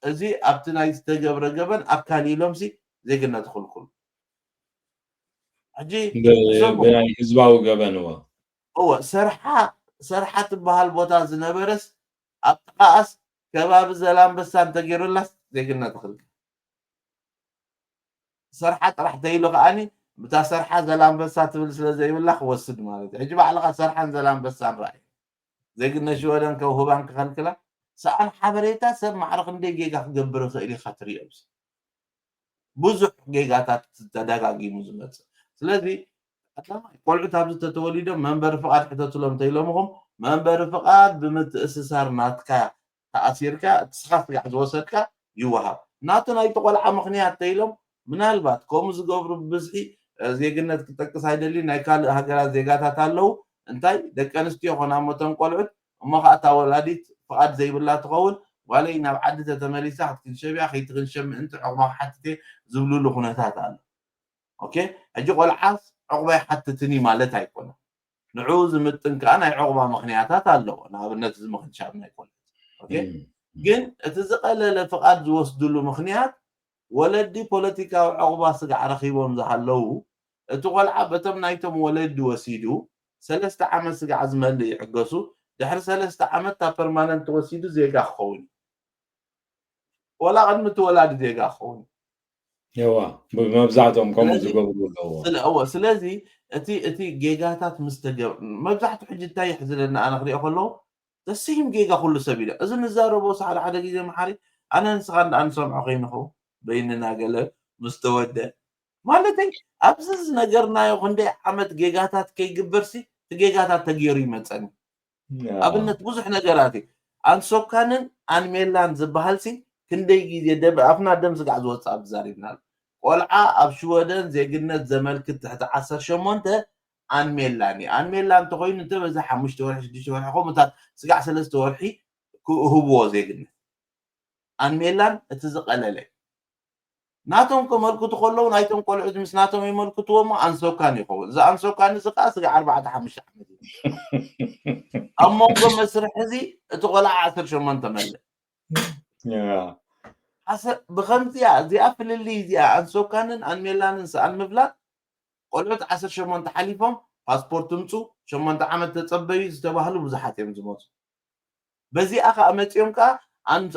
እዚ ኣብቲ ናይ ዝተገብረ ገበን ኣካል ኢሎምሲ ዜግነት ክልኩል ሕጂ ብናይ ህዝባዊ ገበን هو ሰርሓ ትበሃል ቦታ ዝነበረስ ኣብ ጥቃኣስ ከባቢ ዘላም በሳ እንተገይሩላስ ዜግነት ክልክል ሰርሓ ጥራሕ ተይሉ ከዓኒ بتا سرحة زلام بس تبل سلازي ولا خوسد مالتي عجب على سرحة زلام بس رأي زي قلنا شو هذا كوهبان كخلكلا سأل حبريتا سب معرق ندي جيجا قبر خيري خطري أبس بزح جيجا تدقاقي مزمت سلازي قول عتاب تتوليده منبر فقاد حتى تلوم تيلومهم منبر فقاد بمتأسسار ناتكا تأثيركا تسخف قاعد وصلكا يوهب ناتنا يتقول عمقنيات تيلوم ምናልባት ከምኡ ዝገብሩ ብዝሒ ዜግነት ክጠቅስ አይደሊ ናይ ካልእ ሃገራት ዜጋታት ኣለው እንታይ ደቂ ኣንስትዮ ኮና ሞተን ቆልዑት እሞ ከዓ እታ ወላዲት ፍቃድ ዘይብላ ትኸውን ዋለይ ናብ ዓዲ ተተመሊሳ ክትክንሸብያ ከይትክንሸብ ምእንቲ ዕቑባ ሓትቴ ዝብልሉ ኩነታት ኣሎ ኦኬ ሕጂ ቆልዓስ ዕቑባ ይሓትትኒ ማለት ኣይኮነ ንዑ ዝምጥን ከዓ ናይ ዕቑባ ምክንያታት ኣለዎ ንኣብነት እዚ ምክንሻብ ናይ ቆልዑት ኦኬ ግን እቲ ዝቐለለ ፍቃድ ዝወስድሉ ምክንያት ولدي بوليتيكا عقبة سجع رخيبهم زحلو تقول عبتم نايتم ولد وسيدو سلست عمل سجع زمل يحقسو دحر سلست عمل تا permanent وسيدو زيغا خون ولا قد متولد زيغا خون يوا مبزعتهم كم زغبرو هو سلازي اتي جيجاتات مستجب مبزعت حجتها يحزلنا انا خري اقول له تسيم جيجا كل سبيله اذن الزاربو على حدا جيجا محاري انا نسخن انسمع خينخو بيننا قال مستودع مالتي ابزز نجرنا يخندي عمت جيجاتات كي جبرسي جيجاتات تغيري مصني ابنت بزح نجراتي ان سوكانن ان ميلان زبحالسي كندي غيزي دب افنا دم زقع زوص ابزارينا قلعا ابشودن زيغنت زملكت تحت 18 ان ميلان تقوين انت بزح 5 ورح 6 ورح قومتات زقع 3 ورحي هو زيغنت ان ميلان اتزقلله ناتهم كملكو تخلو نايتهم قلعود مس ناتهم يملكتو ما انسوكان يخو اذا انسوكان زقاس 4 5 احمد اما مسرح زي تقلع 10 شمن تمل يا حسب بخمسيا زي افل اللي زي انسوكان ان ميلان ان مفلات قلعود 10 شمن تحليفهم باسبورت تمصو شمن عمل تصبي زتباهلو بزحات يم زموت بزي اخا امصيوم كا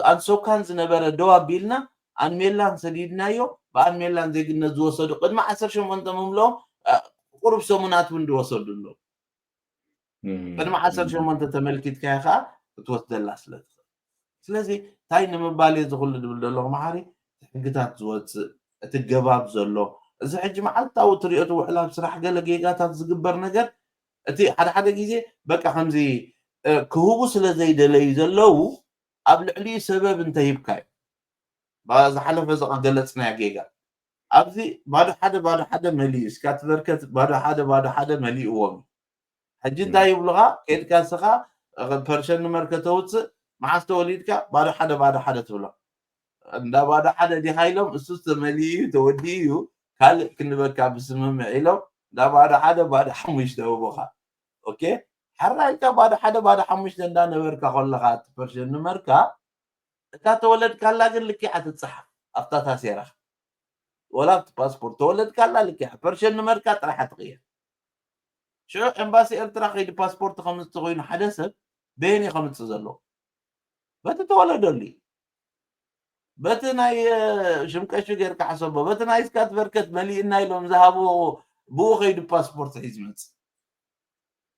انسوكان زنبره دوا بيلنا ان ميلان سديدنايو بان ميلان زيغنت زوسدو قدما 10 شمن تمملو قرب سمونات وند وسدلو قدما 10 شمن تملكت كاخا تتوسدلا سلازي تاي نمبالي زخل دبلو محاري حقتات زوت تجباب زلو اذا حج معلتاو تريئتو وحلا بصراحه قال جيجاتات زغبر نجر اتي حدا غيزي بقى خمزي كهوبو سلازي دلي زلو قبل علي سبب انت يبكاي باز حلف زق قلصنا جيجا ابزي بعد حدا مليس كاتبركت بعد حدا ملي وم حجي انت يبلغا كيد كاسخا برشن مركتوت مع استوليدكا بعد حدا تبلا عند بعد حدا دي هايلم اسست ملي توديو قال كنبكا بسمم عيلو دا بعد حمش دوبخا اوكي حرايتا بعد حمش دا نبركا خلقات برشن مركا تا تولد كلا قال لك حتتصحف افتاتها سيرخ ولا باسبور تولد كلا لك برشن مركات راح تغير شو امباسي ارترا خيد باسبورت خمس تغين حدث بيني خمس زلو بتتولد لي بتناي شمكشو غير كحسبه بتناي سكات بركت مليئنا لهم ذهبوا بو خيد باسبورت حزمت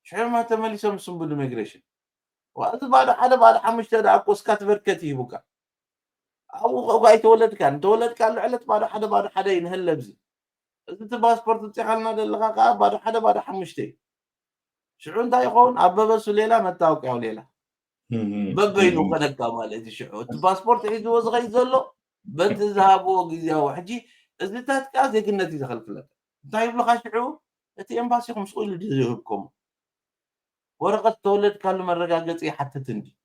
شو ما تملي سمسم بالميغريشن وقت بعد حمش تدعكو سكات بركت يبوكا او قاي تولد كان علت بعد حدا ينهل لبزي انت باسبورت تخلنا دلغا بعد حمشتي شعو انت يكون اببس ليله متاوق يا ليله ببينو قدك مالتي شعو باسبورت عيدو صغير زلو بتذهبوا غياو حجي ازلتات كاز يقنتي دخل فلك طيب لك شعو انت امباسي مسؤول يجيبكم ورقه تولد كان مرقاقصي حتى تندي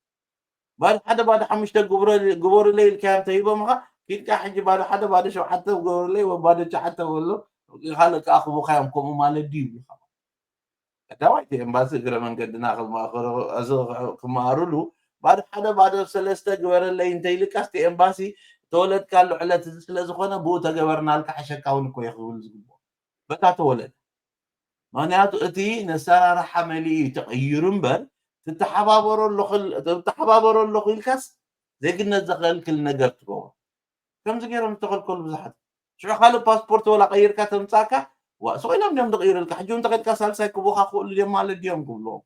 بعد حمشت قبور الليل كان تيبه ما كيف حجي بعد شو حتى قبور الليل وبعد حتى ولا خلك اخو خيامكم مال الدين دوايتي امباسي غير من قد ناخذ ما اخر ازو كمارلو بعد سلسته قبر الليل انت لك استي امباسي تولد كان علت سلازخونه بو تجبرنا لك حشكاون كو يخول زغبو بتا تولد معناته اتي نسرار حملي تغير بل تتحبابروا له خلكس زي قلنا زغل كل نجر تبو كم زغيرهم تقول كل بزحت شو خالو باسبورت ولا غير كتمصاكا وسوينا من تغير لك حجون تقد كسالساي كبوخا خول اليوم مال اليوم كله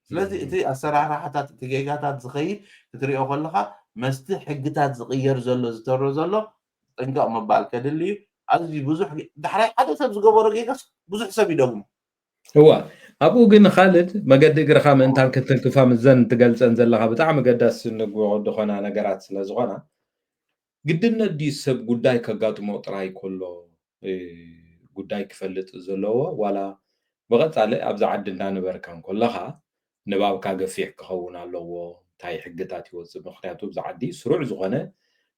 ስለዚህ እቲ ኣሰራርሓታት እቲ ጌጋታት ዝኸይድ ክትሪኦ ከለካ መስቲ ሕግታት ዝቕየር ዘሎ ዝተሮ ዘሎ ጥንቃቕ ምባል ከድሊ እዩ ኣዝዩ ብዙሕ ዳሕራይ ሓደ ሰብ ዝገበሮ ጌጋስ ብዙሕ ሰብ ይደግሞ هو أبو جن خالد ما قد يقرأ خام أنت كنت تفهم الزن تقل زنزلها بتاع ما قد أسنق ودخنا أنا قرأت سلازغنا قدنا دي سب قداي كقاط موطراي كله قداي كفلت زلوا ولا بغت على أبز عدنا نبركان كلها نباب كاقفيح كخونا لو تاي حقتاتي وزب مخنياتو بزعدي سروع زغنا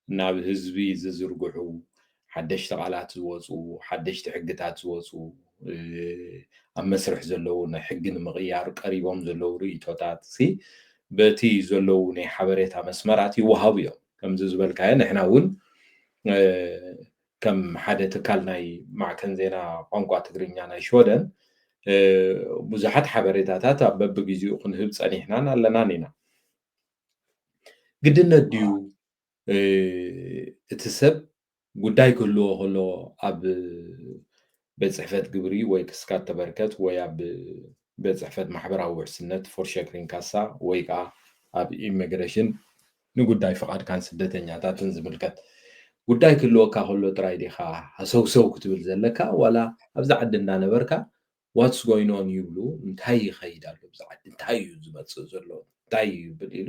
ناب هزبي زرقعو حدش تغالات زوزو حدش تحقتات زوزو ኣብ መስርሕ ዘለዉ ናይ ሕጊ ንምቕያር ቀሪቦም ዘለዉ ርእይቶታት በቲ ዘለዉ ናይ ሓበሬታ መስመራት ይወሃቡ እዮም ከምዚ ዝበልካየ ንሕና እውን ከም ሓደ ትካል ናይ ማዕከን ዜና ቋንቋ ትግርኛ ናይ ሽወደን ብዙሓት ሓበሬታታት ኣብ በቢግዚኡ ክንህብ ፀኒሕናን ኣለናን ኢና ግድነት ድዩ እቲ ሰብ ጉዳይ ክህልዎ ከሎ ኣብ بصحفت قبري وي كسكات تبركت وي اب بصحفت محبراዊ ውሕስነት ፎር ሸክሪን ካሳ ወይ ከዓ ኣብ ኢሚግሬሽን ንጉዳይ ፍቃድ ካን ስደተኛታትን ዝምልከት ጉዳይ ክህልወካ ከሎ ጥራይ ዲኻ ሃሰውሰው ክትብል ዘለካ ዋላ ኣብዛ ዓዲ እንዳነበርካ ዋትስ ጎይንግ ኦን ይብሉ እንታይ ይኸይድ ኣሎ ኣብዛ ዓዲ እንታይ እዩ ዝመፅእ ዘሎ እንታይ ይብል ኢሉ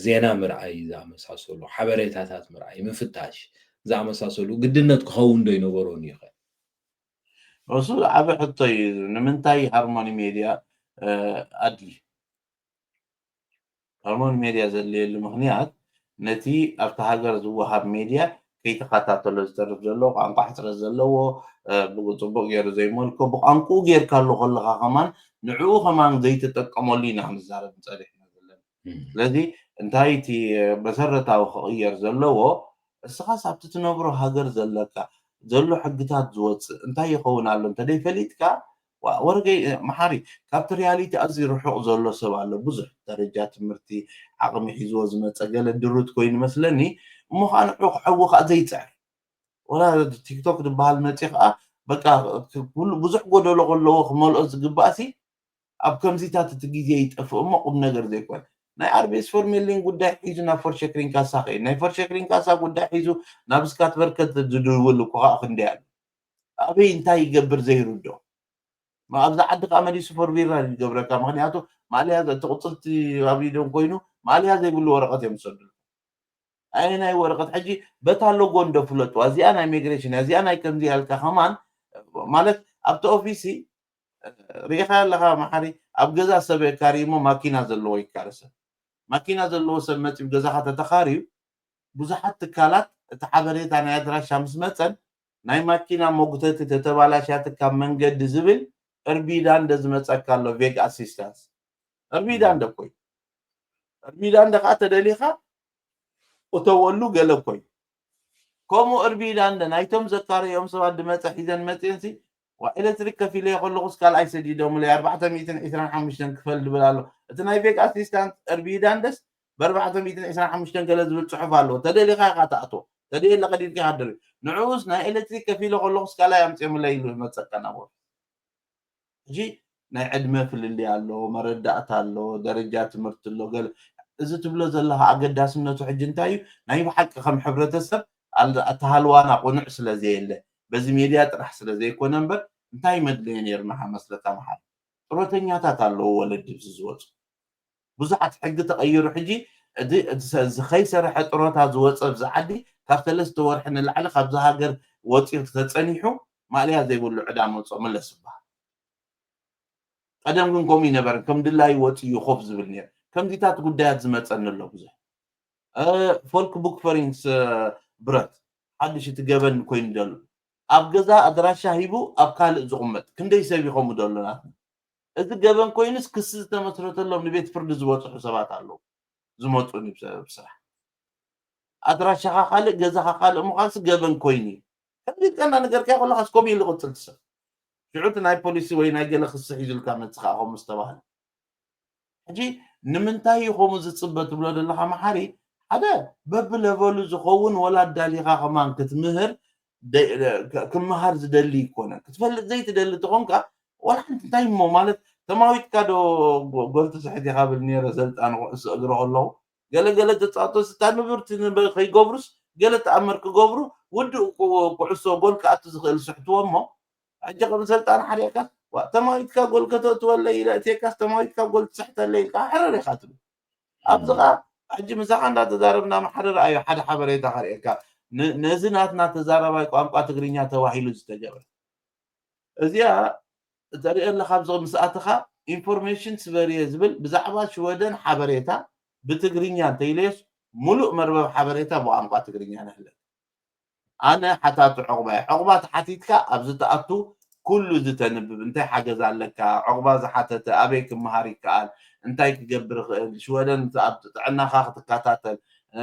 ዜና ምርኣይ ዝኣመሳሰሉ ሓበሬታታት ምርኣይ ምፍታሽ ዝኣመሳሰሉ ግድነት ክኸውን ዶ ይነበሮን ይኽእል وصول عبي حطي نمنتاي هارموني ميديا أدلي هارموني ميديا زلي المغنيات نتي أفتحاجر زوها ميديا كي تقاطع تلزترف زلو عنقا حسر زلو بقصبق غير زي مولكو بقانقو غير كالو خلقا كمان نعو كمان زي تتقمو لي نحن الزارة نصالحنا زلو لذي انتاي تي بسرة أو خير زلو السخاص عبتتنبرو هاجر زلكا زلو حقتات زوت انتي يخون على انت دي فليتكا ورقي محاري كابت رياليتي ازي روحو زلو سبع له بزح درجات مرتي عقمي حيزو زمت اقل الدروت كوين مثلني مو خان حوخ زي تعر ولا تيك توك دبال متيخ بقى كل بزح غدلو قلو خمل از غباسي اب كمزيتات تجيزي يطفو مقوم نجر زي كون ናይ አርቤስ ፎር ሚሊዮን ጉዳይ ሒዙ ናብ ፎር ሸክሪን ካሳ ኸይ ናይ ፎር ሸክሪን ካሳ ጉዳይ ሒዙ ናብ ስካት በርከት ዝድውል እኮ ክንደይ ኣሎ ኣበይ እንታይ ይገብር ዘይርዶ ኣብዛ ዓዲ ከዓ መሊሱ ፎር ቢራ ይገብረካ ምክንያቱ ማልያ ተቁፅልቲ ኣብሊዶም ኮይኑ ማልያ ዘይብሉ ወረቀት እዮም ዝሰዱ ኣይ ናይ ወረቀት ሕጂ በታ ሎጎ እንደፍለጡ እዚኣ ናይ ኢሚግሬሽን እዚኣ ናይ ከምዚ ያልካ ከማን ማለት ኣብቲ ኦፊሲ ሪኢኻ ኣለኻ ማሓሪ ኣብ ገዛ ሰብ ካሪሞ ማኪና ዘለዎ ይካረሰ ማኪና ዘለዎ ሰብ መፂ ገዛኻ ተተኻሪዩ ብዙሓት ትካላት እቲ ሓበሬታ ናይ ኣድራሻ ምስ መፀን ናይ ማኪና ሞጉተት ተተባላሽያት ካብ መንገዲ ዝብል እርቢዳ እንደዝመፀካ ኣሎ ቬግ ኣሲስታንስ እርቢዳ እንደኮይ እርቢዳ እንደካ ተደሊኻ እተወሉ ገለ ኮይ ከምኡ እርቢዳ እንደ ናይቶም ዘካርዮም ሰባት ድመፀ ሒዘን መፅንሲ وإلكتريك كفيلة يقول لغوس كال ICD دوم لي 425 كفل دبلالو اتناي فيك أسيستانت أربيدان دس ب425 ገለ ዝብል ፅሑፍ ኣለዎ ተደሊኻ ኢኻ ተኣትዎ ተደሊኻ ቀዲድካ ኢኻ ትደርዮ ንዕኡስ ናይ ኤሌክትሪክ ከፍ ኢለ ከለኹ ስካላይ ኣምፅኦምለ ኢሉ ይመፀካ ናብኡ ሕጂ ናይ ዕድመ ፍልሊ ኣሎ መረዳእታ ኣሎ ደረጃ ትምህርቲ ኣሎ ገለ እዚ ትብሎ ዘለኻ ኣገዳስነቱ ሕጂ እንታይ እዩ ናይ ብሓቂ ከም ሕብረተሰብ ኣተሃልዋና ቁኑዕ ስለዘየለ በዚ ሚድያ ጥራሕ ስለዘይኮነ እምበር እንታይ መድለየ ነይርና መስለካ መሓር ጥሮተኛታት ኣለዎ ወለዲ ዝወፁ ብዙሓት ሕጊ ተቐይሩ ሕጂ ከይሰርሐ ጥሮታ ዝወፀ ብዚ ዓዲ ካብ 3 ወርሒ ንላዕሊ ካብዚ ሃገር ወፂኡ ተፀኒሑ ማልያ ዘይብሉ ዕዳም ወፅኦ መለስ ይበሃል ቀደም ግን ከምኡ ይነበረ ከም ድላይ ወፂኡ ኮፍ ዝብል ነይሩ ከምዚታት ጉዳያት ዝመፀኒ ኣሎ ብዙሕ ፎልክ ቡክ ፈሪንግስ ብረት ሓድሽ ትገበን ኮይኑ ደሎ ኣብ ገዛ ኣድራሻ ሂቡ ኣብ ካልእ ዝቕመጥ ክንደይ ሰብ ይኸሙ ደሎ ናትና እዚ ገበን ኮይኑስ ክሲ ዝተመስረተሎም ንቤት ፍርዲ ዝበፅሑ ሰባት ኣለዉ ዝመፁኒ ብስራሕ ኣድራሻኻ ካልእ ገዛኻ ካልእ ምዃንስ ገበን ኮይኑ ከምዚ ቀና ነገር ከይ ከለኻስ ከምኡ ኢሉ ቅፅል ትሰብ ሽዑት ናይ ፖሊሲ ወይ ናይ ገለ ክሲ ሒዙልካ መፅኻ ከምኡ ዝተባሃለ ሕጂ ንምንታይ ከምኡ ዝፅበት ብሎ ዘለኻ መሓሪ ሓደ በብለበሉ ዝኸውን ወላ ዳሊኻ ከማን ክትምህር ክመሃር ዝደሊ ይኮነን ክትፈልጥ ዘይትደሊ ትኾንካ ወላ እንታይ እሞ ማለት ተማዊትካ ዶ ጎልቲ ስሕት ኢኻ ብል ነይረ ሰልጣን ኩዕሶ እግሪ ከለዉ ገለገለ ተፃወቶስ እታ ንብርቲ ከይገብሩስ ገለ ተኣምር ክገብሩ ውድእ ኩዕሶ ጎል ክኣቱ ዝኽእል ስሕትዎ እሞ ሕጂ ከም ሰልጣን ሓሪቕካ ተማዊትካ ጎል ከተእትወለ ኢለ እቴካስ ተማዊትካ ጎል ትስሕተለ ኢልካ ሕረር ኢኻ ትብል ኣብዚኻ ሕጂ ምሳኻ እንዳተዛረብና ማሕረር ኣዮ ሓደ ሓበሬታ ከሪአካ ነዚ ናትና ተዛረባይ ቋንቋ ትግርኛ ተባሂሉ ዝተገበረ እዚኣ ተሪኦ ኣለካ ኣብዚ ምስኣትኻ ኢንፎርሜሽን ስበርየ ዝብል ብዛዕባ ሽወደን ሓበሬታ ብትግርኛ እንተይለየስ ሙሉእ መርበብ ሓበሬታ ብቋንቋ ትግርኛ ንህለ ኣነ ሓታቱ ዕቑባ ዕቑባ ተሓቲትካ ኣብዚ ተኣቱ ኩሉ ዝተንብብ እንታይ ሓገዝ ኣለካ ዕቑባ ዝሓተተ ኣበይ ክመሃር ይከኣል እንታይ ክገብር ይኽእል ሽወደን ኣብ ጥዕናኻ ክትከታተል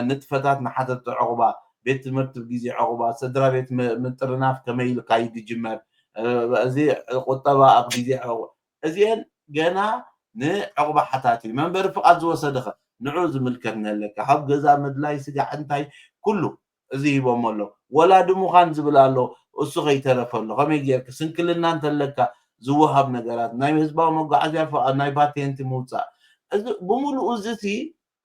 ንጥፈታት ንሓተተ ዕቑባ ቤት ትምህርቲ ብግዜ ዕቑባ ስድራ ቤት ምጥርናፍ ከመይ ኢሉ ካይድ ይጅመር እዚ ቁጠባ ኣብ ግዜ ዕቑባ እዚአን ገና ንዕቑባ ሓታት እዩ መንበሪ ፍቓድ ዝወሰደኸ ንዑ ዝምልከት ነለካ ካብ ገዛ ምድላይ ስጋዕ እንታይ ኩሉ እዚ ሂቦም ኣሎ ወላዲ ምዃን ዝብል ኣሎ እሱ ከይተረፈሉ ከመይ ጌርክ ስንክልና እንተለካ ዝወሃብ ነገራት ናይ ህዝባዊ መጓዓዝያ ፍቓድ ናይ ፓቴንቲ ምውፃእ እዚ ብምሉኡ እዚ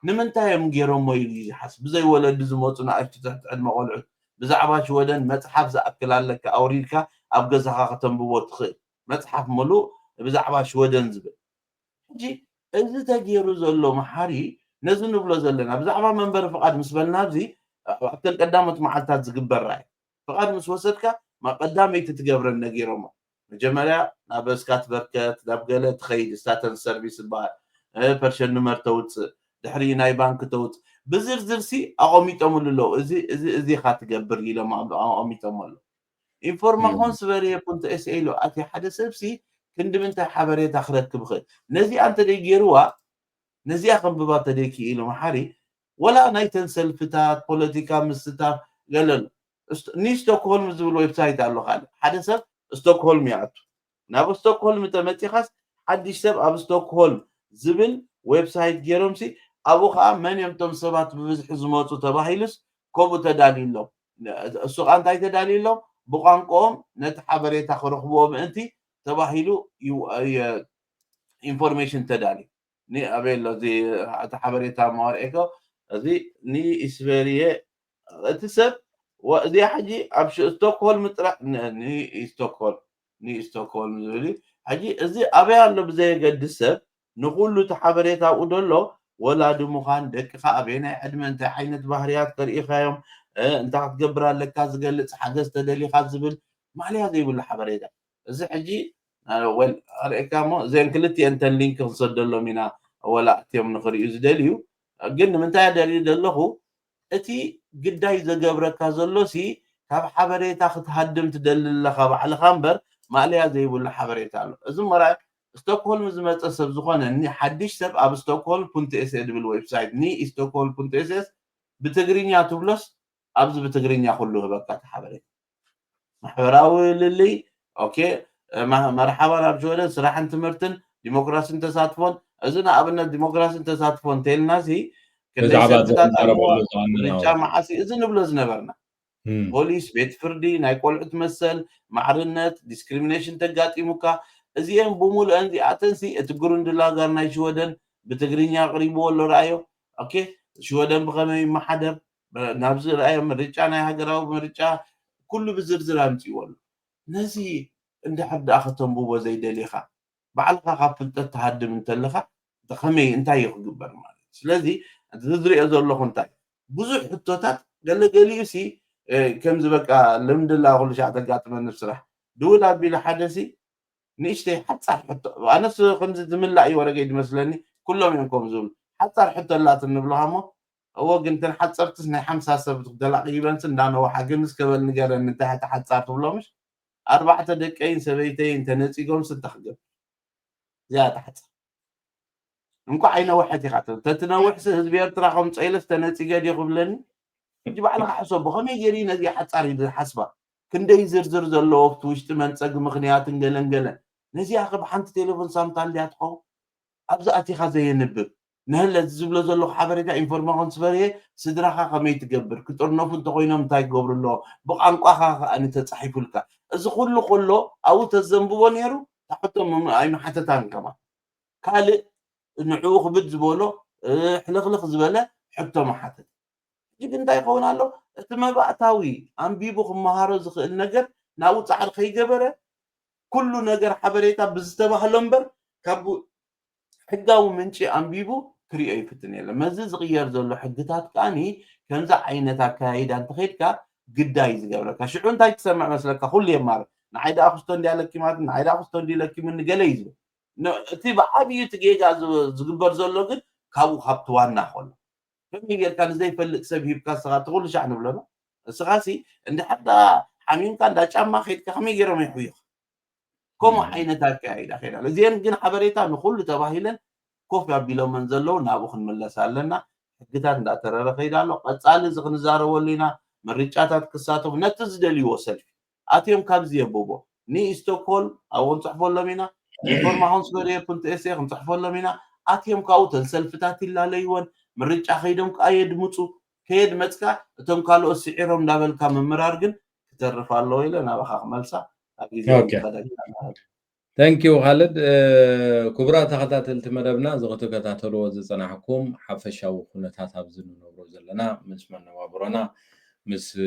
ንምንታይ እዮም ገይሮሞ ኢሉ ይሓስብ ብዘይ ወለዲ ዝመፁ ንኣሽቱ ትሕቲ ዕድመ ቆልዑት ብዛዕባ ሽወደን መፅሓፍ ዝኣክል ኣለካ ኣውሪድካ ኣብ ገዛኻ ከተንብቦ ትኽእል መፅሓፍ ሙሉእ ብዛዕባ ሽወደን ዝብል ሕጂ እዚ ተገይሩ ዘሎ መሓሪ ነዚ ንብሎ ዘለና ብዛዕባ መንበሪ ፍቓድ ምስ በልና ኣብዚ ኣብተን ቀዳሞት መዓልትታት ዝግበር ራእይ ፍቓድ ምስ ወሰድካ ቀዳመይቲ ትገብረን ነጊሮሞ መጀመርያ ናብ እስካት በርከት ናብ ገለ ትኸይድ ስታተን ሰርቪስ ይበሃል ፐርሸን ንመር ተውፅእ ድሕሪ ናይ ባንክ ተውፅእ ብዝርዝር ሲ ኣቐሚጦምሉ ኣለዉ እዚ ኢኻ ትገብር ኢሎም ኣቐሚጦም ኣሎ ኢንፎርማሽን ስበርየ.ኤስ ኢሉ ኣትዩ ሓደ ሰብሲ ክንዲ ምንታይ ሓበሬታ ክረክብ ይኽእል ነዚኣ እንተደይ ገይርዋ ነዚኣ ከንብባ ተደይ ክኢሉ መሓሪ ወላ ናይተን ሰልፍታት ፖለቲካ ምስታፍ ገለሉ ኒ ስቶክሆልም ዝብል ዌብሳይት ኣሎ ካልእ ሓደ ሰብ ስቶክሆልም ይኣቱ ናብ ስቶክሆልም ተመፂኻስ ሓድሽ ሰብ ኣብ ስቶክሆልም ዝብል ዌብሳይት ገይሮምሲ ኣብኡ ከዓ መን እዮም እቶም ሰባት ብብዝሒ ዝመፁ ተባሂሉስ ከምኡ ተዳልዩሎም እሱ ከዓ እንታይ ተዳልዩሎም ብቋንቋኦም ነቲ ሓበሬታ ክረኽብዎ ምእንቲ ተባሂሉ ኢንፎርሜሽን ተዳልዩ ኣበይ ኣሎ እዚ እቲ ሓበሬታ ማወርኤኮ እዚ ንኢስቨርየ እቲ ሰብ እዚኣ ሕጂ ኣብ ስቶክሆልም ጥራሕ ንስቶክሆልም ዝብል ሕጂ እዚ ኣበይ ኣሎ ብዘየገድስ ሰብ ንኩሉ እቲ ሓበሬታ ኣብኡ ደሎ ወላዲ ምዃን ደቅኻ ኣበይ ናይ ዕድመ እንታይ ዓይነት ባህርያት ከሪኢኻዮም እንታይ ክትገብር ኣለካ ዝገልፅ ሓገዝ ተደሊኻ ዝብል ማልያ ዘይብሉ ሓበሬታ እዚ ሕጂ ወል ኣርእካ እሞ እዚአን ክልቲአን ተን ሊንክ ክንሰደሎም ኢና ወላ እትዮም ንኽርእዩ ዝደልዩ ግን ንምንታይ ደልዩ ዘለኹ እቲ ግዳይ ዘገብረካ ዘሎሲ ካብ ሓበሬታ ክትሃድም ትደሊ ኣለኻ ባዕልኻ እምበር ማልያ ዘይብሉ ሓበሬታ ኣሎ እዚ መራይ ስቶክሆልም ዝመፀ ሰብ ዝኾነ ሓድሽ ሰብ ኣብ ስቶክሆልም.ኤስ ዝብል ዌብሳይት ስቶክሆልም.ኤስ ብትግርኛ ትብሎስ ኣብዚ ብትግርኛ ኩሉ ህበካ ሓበሬታ ማሕበራዊ ልልይ ኦኬ መርሓባ ናብ ሽወደን ስራሕን ትምህርትን ዲሞክራሲን ተሳትፎን እዚ ንኣብነት ዲሞክራሲን ተሳትፎን እንተኢልና كندي سلفتات زعبا رجع معاسي إذن نبلو زنبرنا بوليس بيت فردي نايقول تمثل معرنت ديسكريمينيشن تقاطيمك ازيان بمول انزي اتنسي اتقرون دلاغار ناي شودن بتقرينيا قريبو ولا رايو اوكي شودن بخمي محدر نابز رايو مرجع ناي هاجراو مرجع كله بزرزر امتي ولا نزي عند حد اخذتهم بوبو زي دليخا بعلقه خفلت تهدم انت لخا تخمي انت يخبر مالك سلازي انت تدري ازلخ انت بزح حتوتات قال قاليسي كم زبك لمد الله كل شيء تقاط من السرح دولا بلا حدثي نيشتي حتى انا خمس زملا اي ورقه يمثلني كلهم ينكم زول حتى حتى لا تنبلهم هو قلت حصرت سنه 5 سبت دلا قيبن سندانو حاجنس كبل نجر ان تحت حصرت بلومش 4 دقيقين سبيتين تنصيقهم ستخدم زياده حتى انكو عينه واحد يخاطر تتنوح حزب يرترا 5 تنصيق دي قبلني جب على حسب بخمي جرينا دي حصاري حسبه كندي زرزر زلو وقت وشت منصق مخنيات انجلنجل نزي اخ بحنت تليفون سامتال دي اتخو ابزا اتي خزي ينبب نهل زبلو زلو حبريتا انفورماسيون سفري سدراخا خمي تقبر كطرنف انت خوينم تاي قبر له بقانقاخا ان تصحيفلك از كله او تزنبو نيرو تحطهم اي محتتان كمان قال نعوخ بتزبولو حلخلخ زبله حتى محتت جيب እንታይ ይኸውን ኣሎ እቲ መባእታዊ ኣንቢቡ ክመሃሮ ዝኽእል ነገር ናብኡ ፃዕሪ ከይገበረ ኩሉ ነገር ሓበሬታ ብዝተባህሎ እምበር ካብ ሕጋዊ ምንጪ ኣንቢቡ ክሪኦ ይፍትን የለን መዚ ዝቕየር ዘሎ ሕግታት ከዓኒ ከምዚ ዓይነት ኣካይዳ እንተኸይድካ ግዳይ ዝገብረካ ሽዑ እንታይ ትሰምዕ መስለካ ኩሉ የማር ንዓይዳ ኣኽስቶ እንዲያለኪ ማለት ንዓይዳ ኣኽስቶ እንዲለኪምኒ ገለ እዩ ዝብል እቲ ብዓብዪ እቲ ጌጋ ዝግበር ዘሎ ግን ካብኡ ካብቲ ዋና ኮሎ كم يجي كان زي فلك سبيب كاسرات تقول شعن بلنا السغاسي عند حتى حمين كان دا جاما خيت كم يجي رمي حويخ كم عينتها كايد اخيرا لزين جن حبريتا نقول تباهيلا كوف بيلو منزلو نابخ نملس لنا حقتات دا ترى خيدا لو قصال زغن زارو ولينا مريچاتات كساتو نتزدل يوصل اتيم كابزي بوبو ني ستوكول او نصحفو لمينا انفورماسيون سوري كنت اسي نصحفو لمينا اتيم كاوتل سلفتات لا ليون مرجع خيدم قايد مصو كيد مصكا اتم قالو سعيرهم دابلكا ممرار ግን تترفالو الى نابخ ملسا اوكي ثانك يو خالد كبرات تخاتلت مدبنا زغتكاتلو زصنحكم حفشاو خنتات ابزن نبرو زلنا مس منوابرنا مس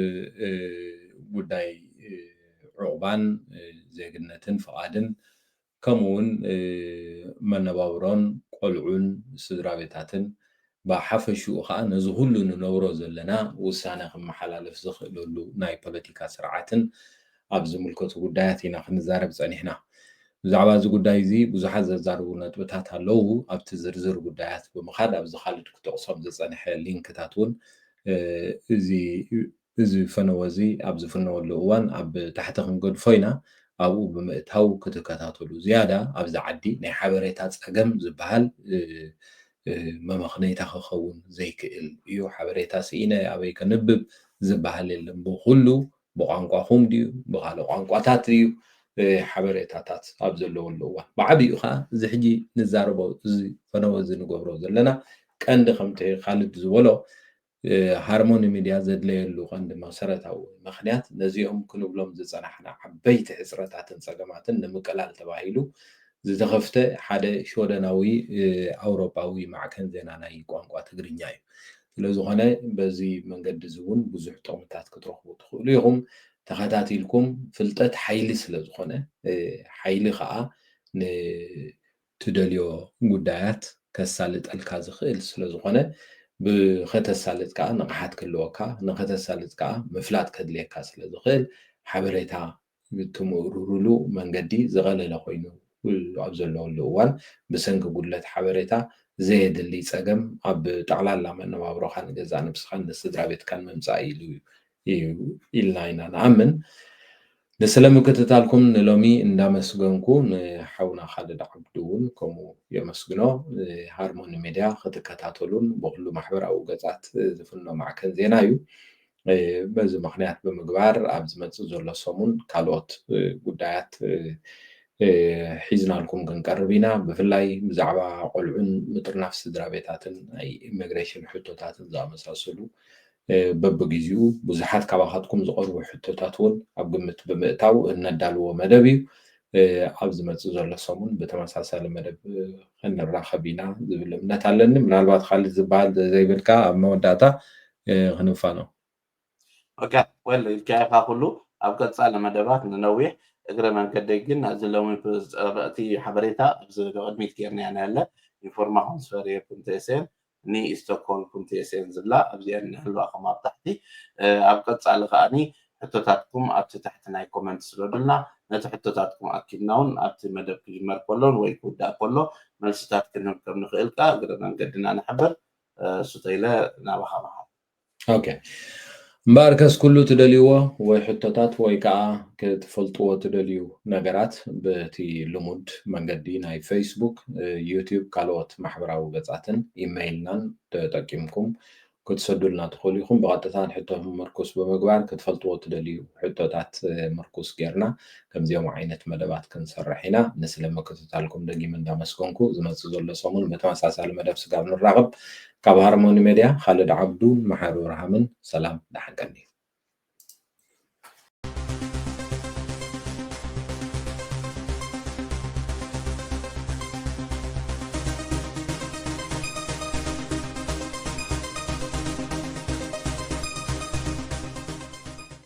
ጉዳይ عقبان زيغنتن فقادن كمون منبابرون قلعون سدرابيتاتن بحفشو خا نزهلو نورو زلنا وسانه محلالف زخللو ناي بوليتيكا سرعاتن ابز ملكتو ጉዳያትና ክንዛረብ ጸኒሕና ብዛዕባ እዚ ጉዳይ እዚ ብዙሓት ዘዛርቡ ነጥብታት ኣለዉ ኣብቲ ዝርዝር ጉዳያት ብምኻድ ኣብዚ ካልድ ክተቕሶም ዝጸንሐ ሊንክታት እውን እዚ ፈነወ እዚ ኣብ ዝፍነወሉ እዋን ኣብ ታሕቲ ክንገድፎ ኢና ኣብኡ ብምእታው ክትከታተሉ ዝያዳ ኣብዚ ዓዲ ናይ ሓበሬታ ፀገም ዝበሃል መምኽነይታ ክኸውን ዘይክእል እዩ ሓበሬታ ስኢነ ኣበይ ከንብብ ዝበሃል የለን ብኩሉ بقانقاهم ديو بقالو قانقاتات ديو حبريتاتات ኣብ ዘለወሉ እዋን ብዓብዩ ኸ እዚ ሕጂ ንዛረቦ እዚ ፈነወ እዚ ንገብሮ ዘለና ቀንዲ ከምቲ ካልድ ዝበሎ ሃርሞኒ ሚድያ ዘድለየሉ ቀንዲ መሰረታዊ ምክንያት ነዚኦም ክንብሎም ዝፀናሕና ዓበይቲ ሕፅረታትን ፀገማትን ንምቅላል ተባሂሉ ዝተኸፍተ ሓደ ሾደናዊ ኣውሮፓዊ ማዕከን ዜና ናይ ቋንቋ ትግርኛ እዩ ስለዝኾነ በዚ መንገዲ ዝውን ብዙሕ ጥቕምታት ክትረኽቡ ትኽእሉ ኢኹም ተኸታቲልኩም ፍልጠት ሓይሊ ስለዝኾነ ሓይሊ ከዓ ንትደልዮ ጉዳያት ከሳልጠልካ ዝኽእል ስለዝኾነ ብኸተሳልጥ ከዓ ንቕሓት ክህልወካ ንኸተሳልጥ ከዓ ምፍላጥ ከድልየካ ስለዝኽእል ሓበሬታ ብትምእሩሩሉ መንገዲ ዝቐለለ ኮይኑ ኣብ ዘለወሉ እዋን ብሰንኪ ጉድለት ሓበሬታ ዘየድሊ ፀገም ኣብ ጠቕላላ መነባብሮኻ ንገዛ ንብስኻን ንስድራ ቤትካን ምምፃእ ኢሉ ኢልና ኢና ንኣምን ንስለምክትታልኩም ንሎሚ እንዳመስገንኩ ንሓውና ካልድ ዓብዱ እውን ከምኡ የመስግኖ ሃርሞኒ ሚድያ ክትከታተሉን ብኩሉ ማሕበራዊ ገፃት ዝፍኖ ማዕከን ዜና እዩ በዚ ምክንያት ብምግባር ኣብ ዝመፅእ ዘሎ ሰሙን ካልኦት ጉዳያት ሒዝና ልኩም ክንቀርብ ኢና ብፍላይ ብዛዕባ ቆልዑን ምጥርናፍ ስድራ ቤታትን ናይ ኢሚግሬሽን ሕቶታትን ዝኣመሳሰሉ በብግዚኡ ብዙሓት ካባኻትኩም ዝቐርቡ ሕቶታት እውን ኣብ ግምት ብምእታው እነዳልዎ መደብ እዩ ኣብ ዝመፅእ ዘሎ ሰሙን ብተመሳሳሊ መደብ ክንራኸብ ኢና ዝብል እምነት ኣለኒ ምናልባት ካልእ ዝበሃል ዘይብልካ ኣብ መወዳእታ ክንፋኖ ኦኬ ወል ኢልካይኻ ኩሉ ኣብ ቀፃሊ መደባት ንነዊሕ እግረ መንገደይ ግን እዚ ሎሚ እቲ ሓበሬታ ኣብዚ ቅድሚት ጌርና ያለ ኢንፎርማሽን ስፈር ኩንቴስን ስቶክሆልም ኩንቴስን ዝብላ ኣብዚአን ንህልዋኹም ኣብ ታሕቲ ኣብ ቀፃሊ ከዓኒ ሕቶታትኩም ኣብቲ ታሕቲ ናይ ኮመንት ስለድልና ነቲ ሕቶታትኩም ኣኪድና እውን ኣብቲ መደብ ክጅመር ከሎን ወይ ክውዳእ ከሎ መልስታት ክንህብ ከም ንኽእልካ እግረ መንገድና ንሕብር ሱተይለ ናባኻ መሃል ኦኬ እምበር ከስ ኩሉ ትደልይዎ ወይ ሕቶታት ወይ ከዓ ክትፈልጥዎ ትደልዩ ነገራት በቲ ልሙድ መንገዲ ናይ ፌስቡክ ዩቲዩብ ካልኦት ማሕበራዊ ገጻትን ኢሜይልናን ተጠቂምኩም ክትሰዱልና ትኽእሉ ኢኹም ብቐጥታ ንሕቶ ምርኩስ ብምግባር ክትፈልጥዎ ትደልዩ ሕቶታት ምርኩስ ጌርና ከምዚኦም ዓይነት መደባት ክንሰርሕ ኢና ንስለምክትታልኩም ደጊም እንዳመስገንኩ ዝመፅእ ዘሎ ሰሙን ብተመሳሳሊ መደብ ስጋብ ንራኸብ ካብ ሃርሞኒ ሜድያ ካልድ ዓብዱ መሓር ብርሃምን ሰላም ዳሓንቀኒ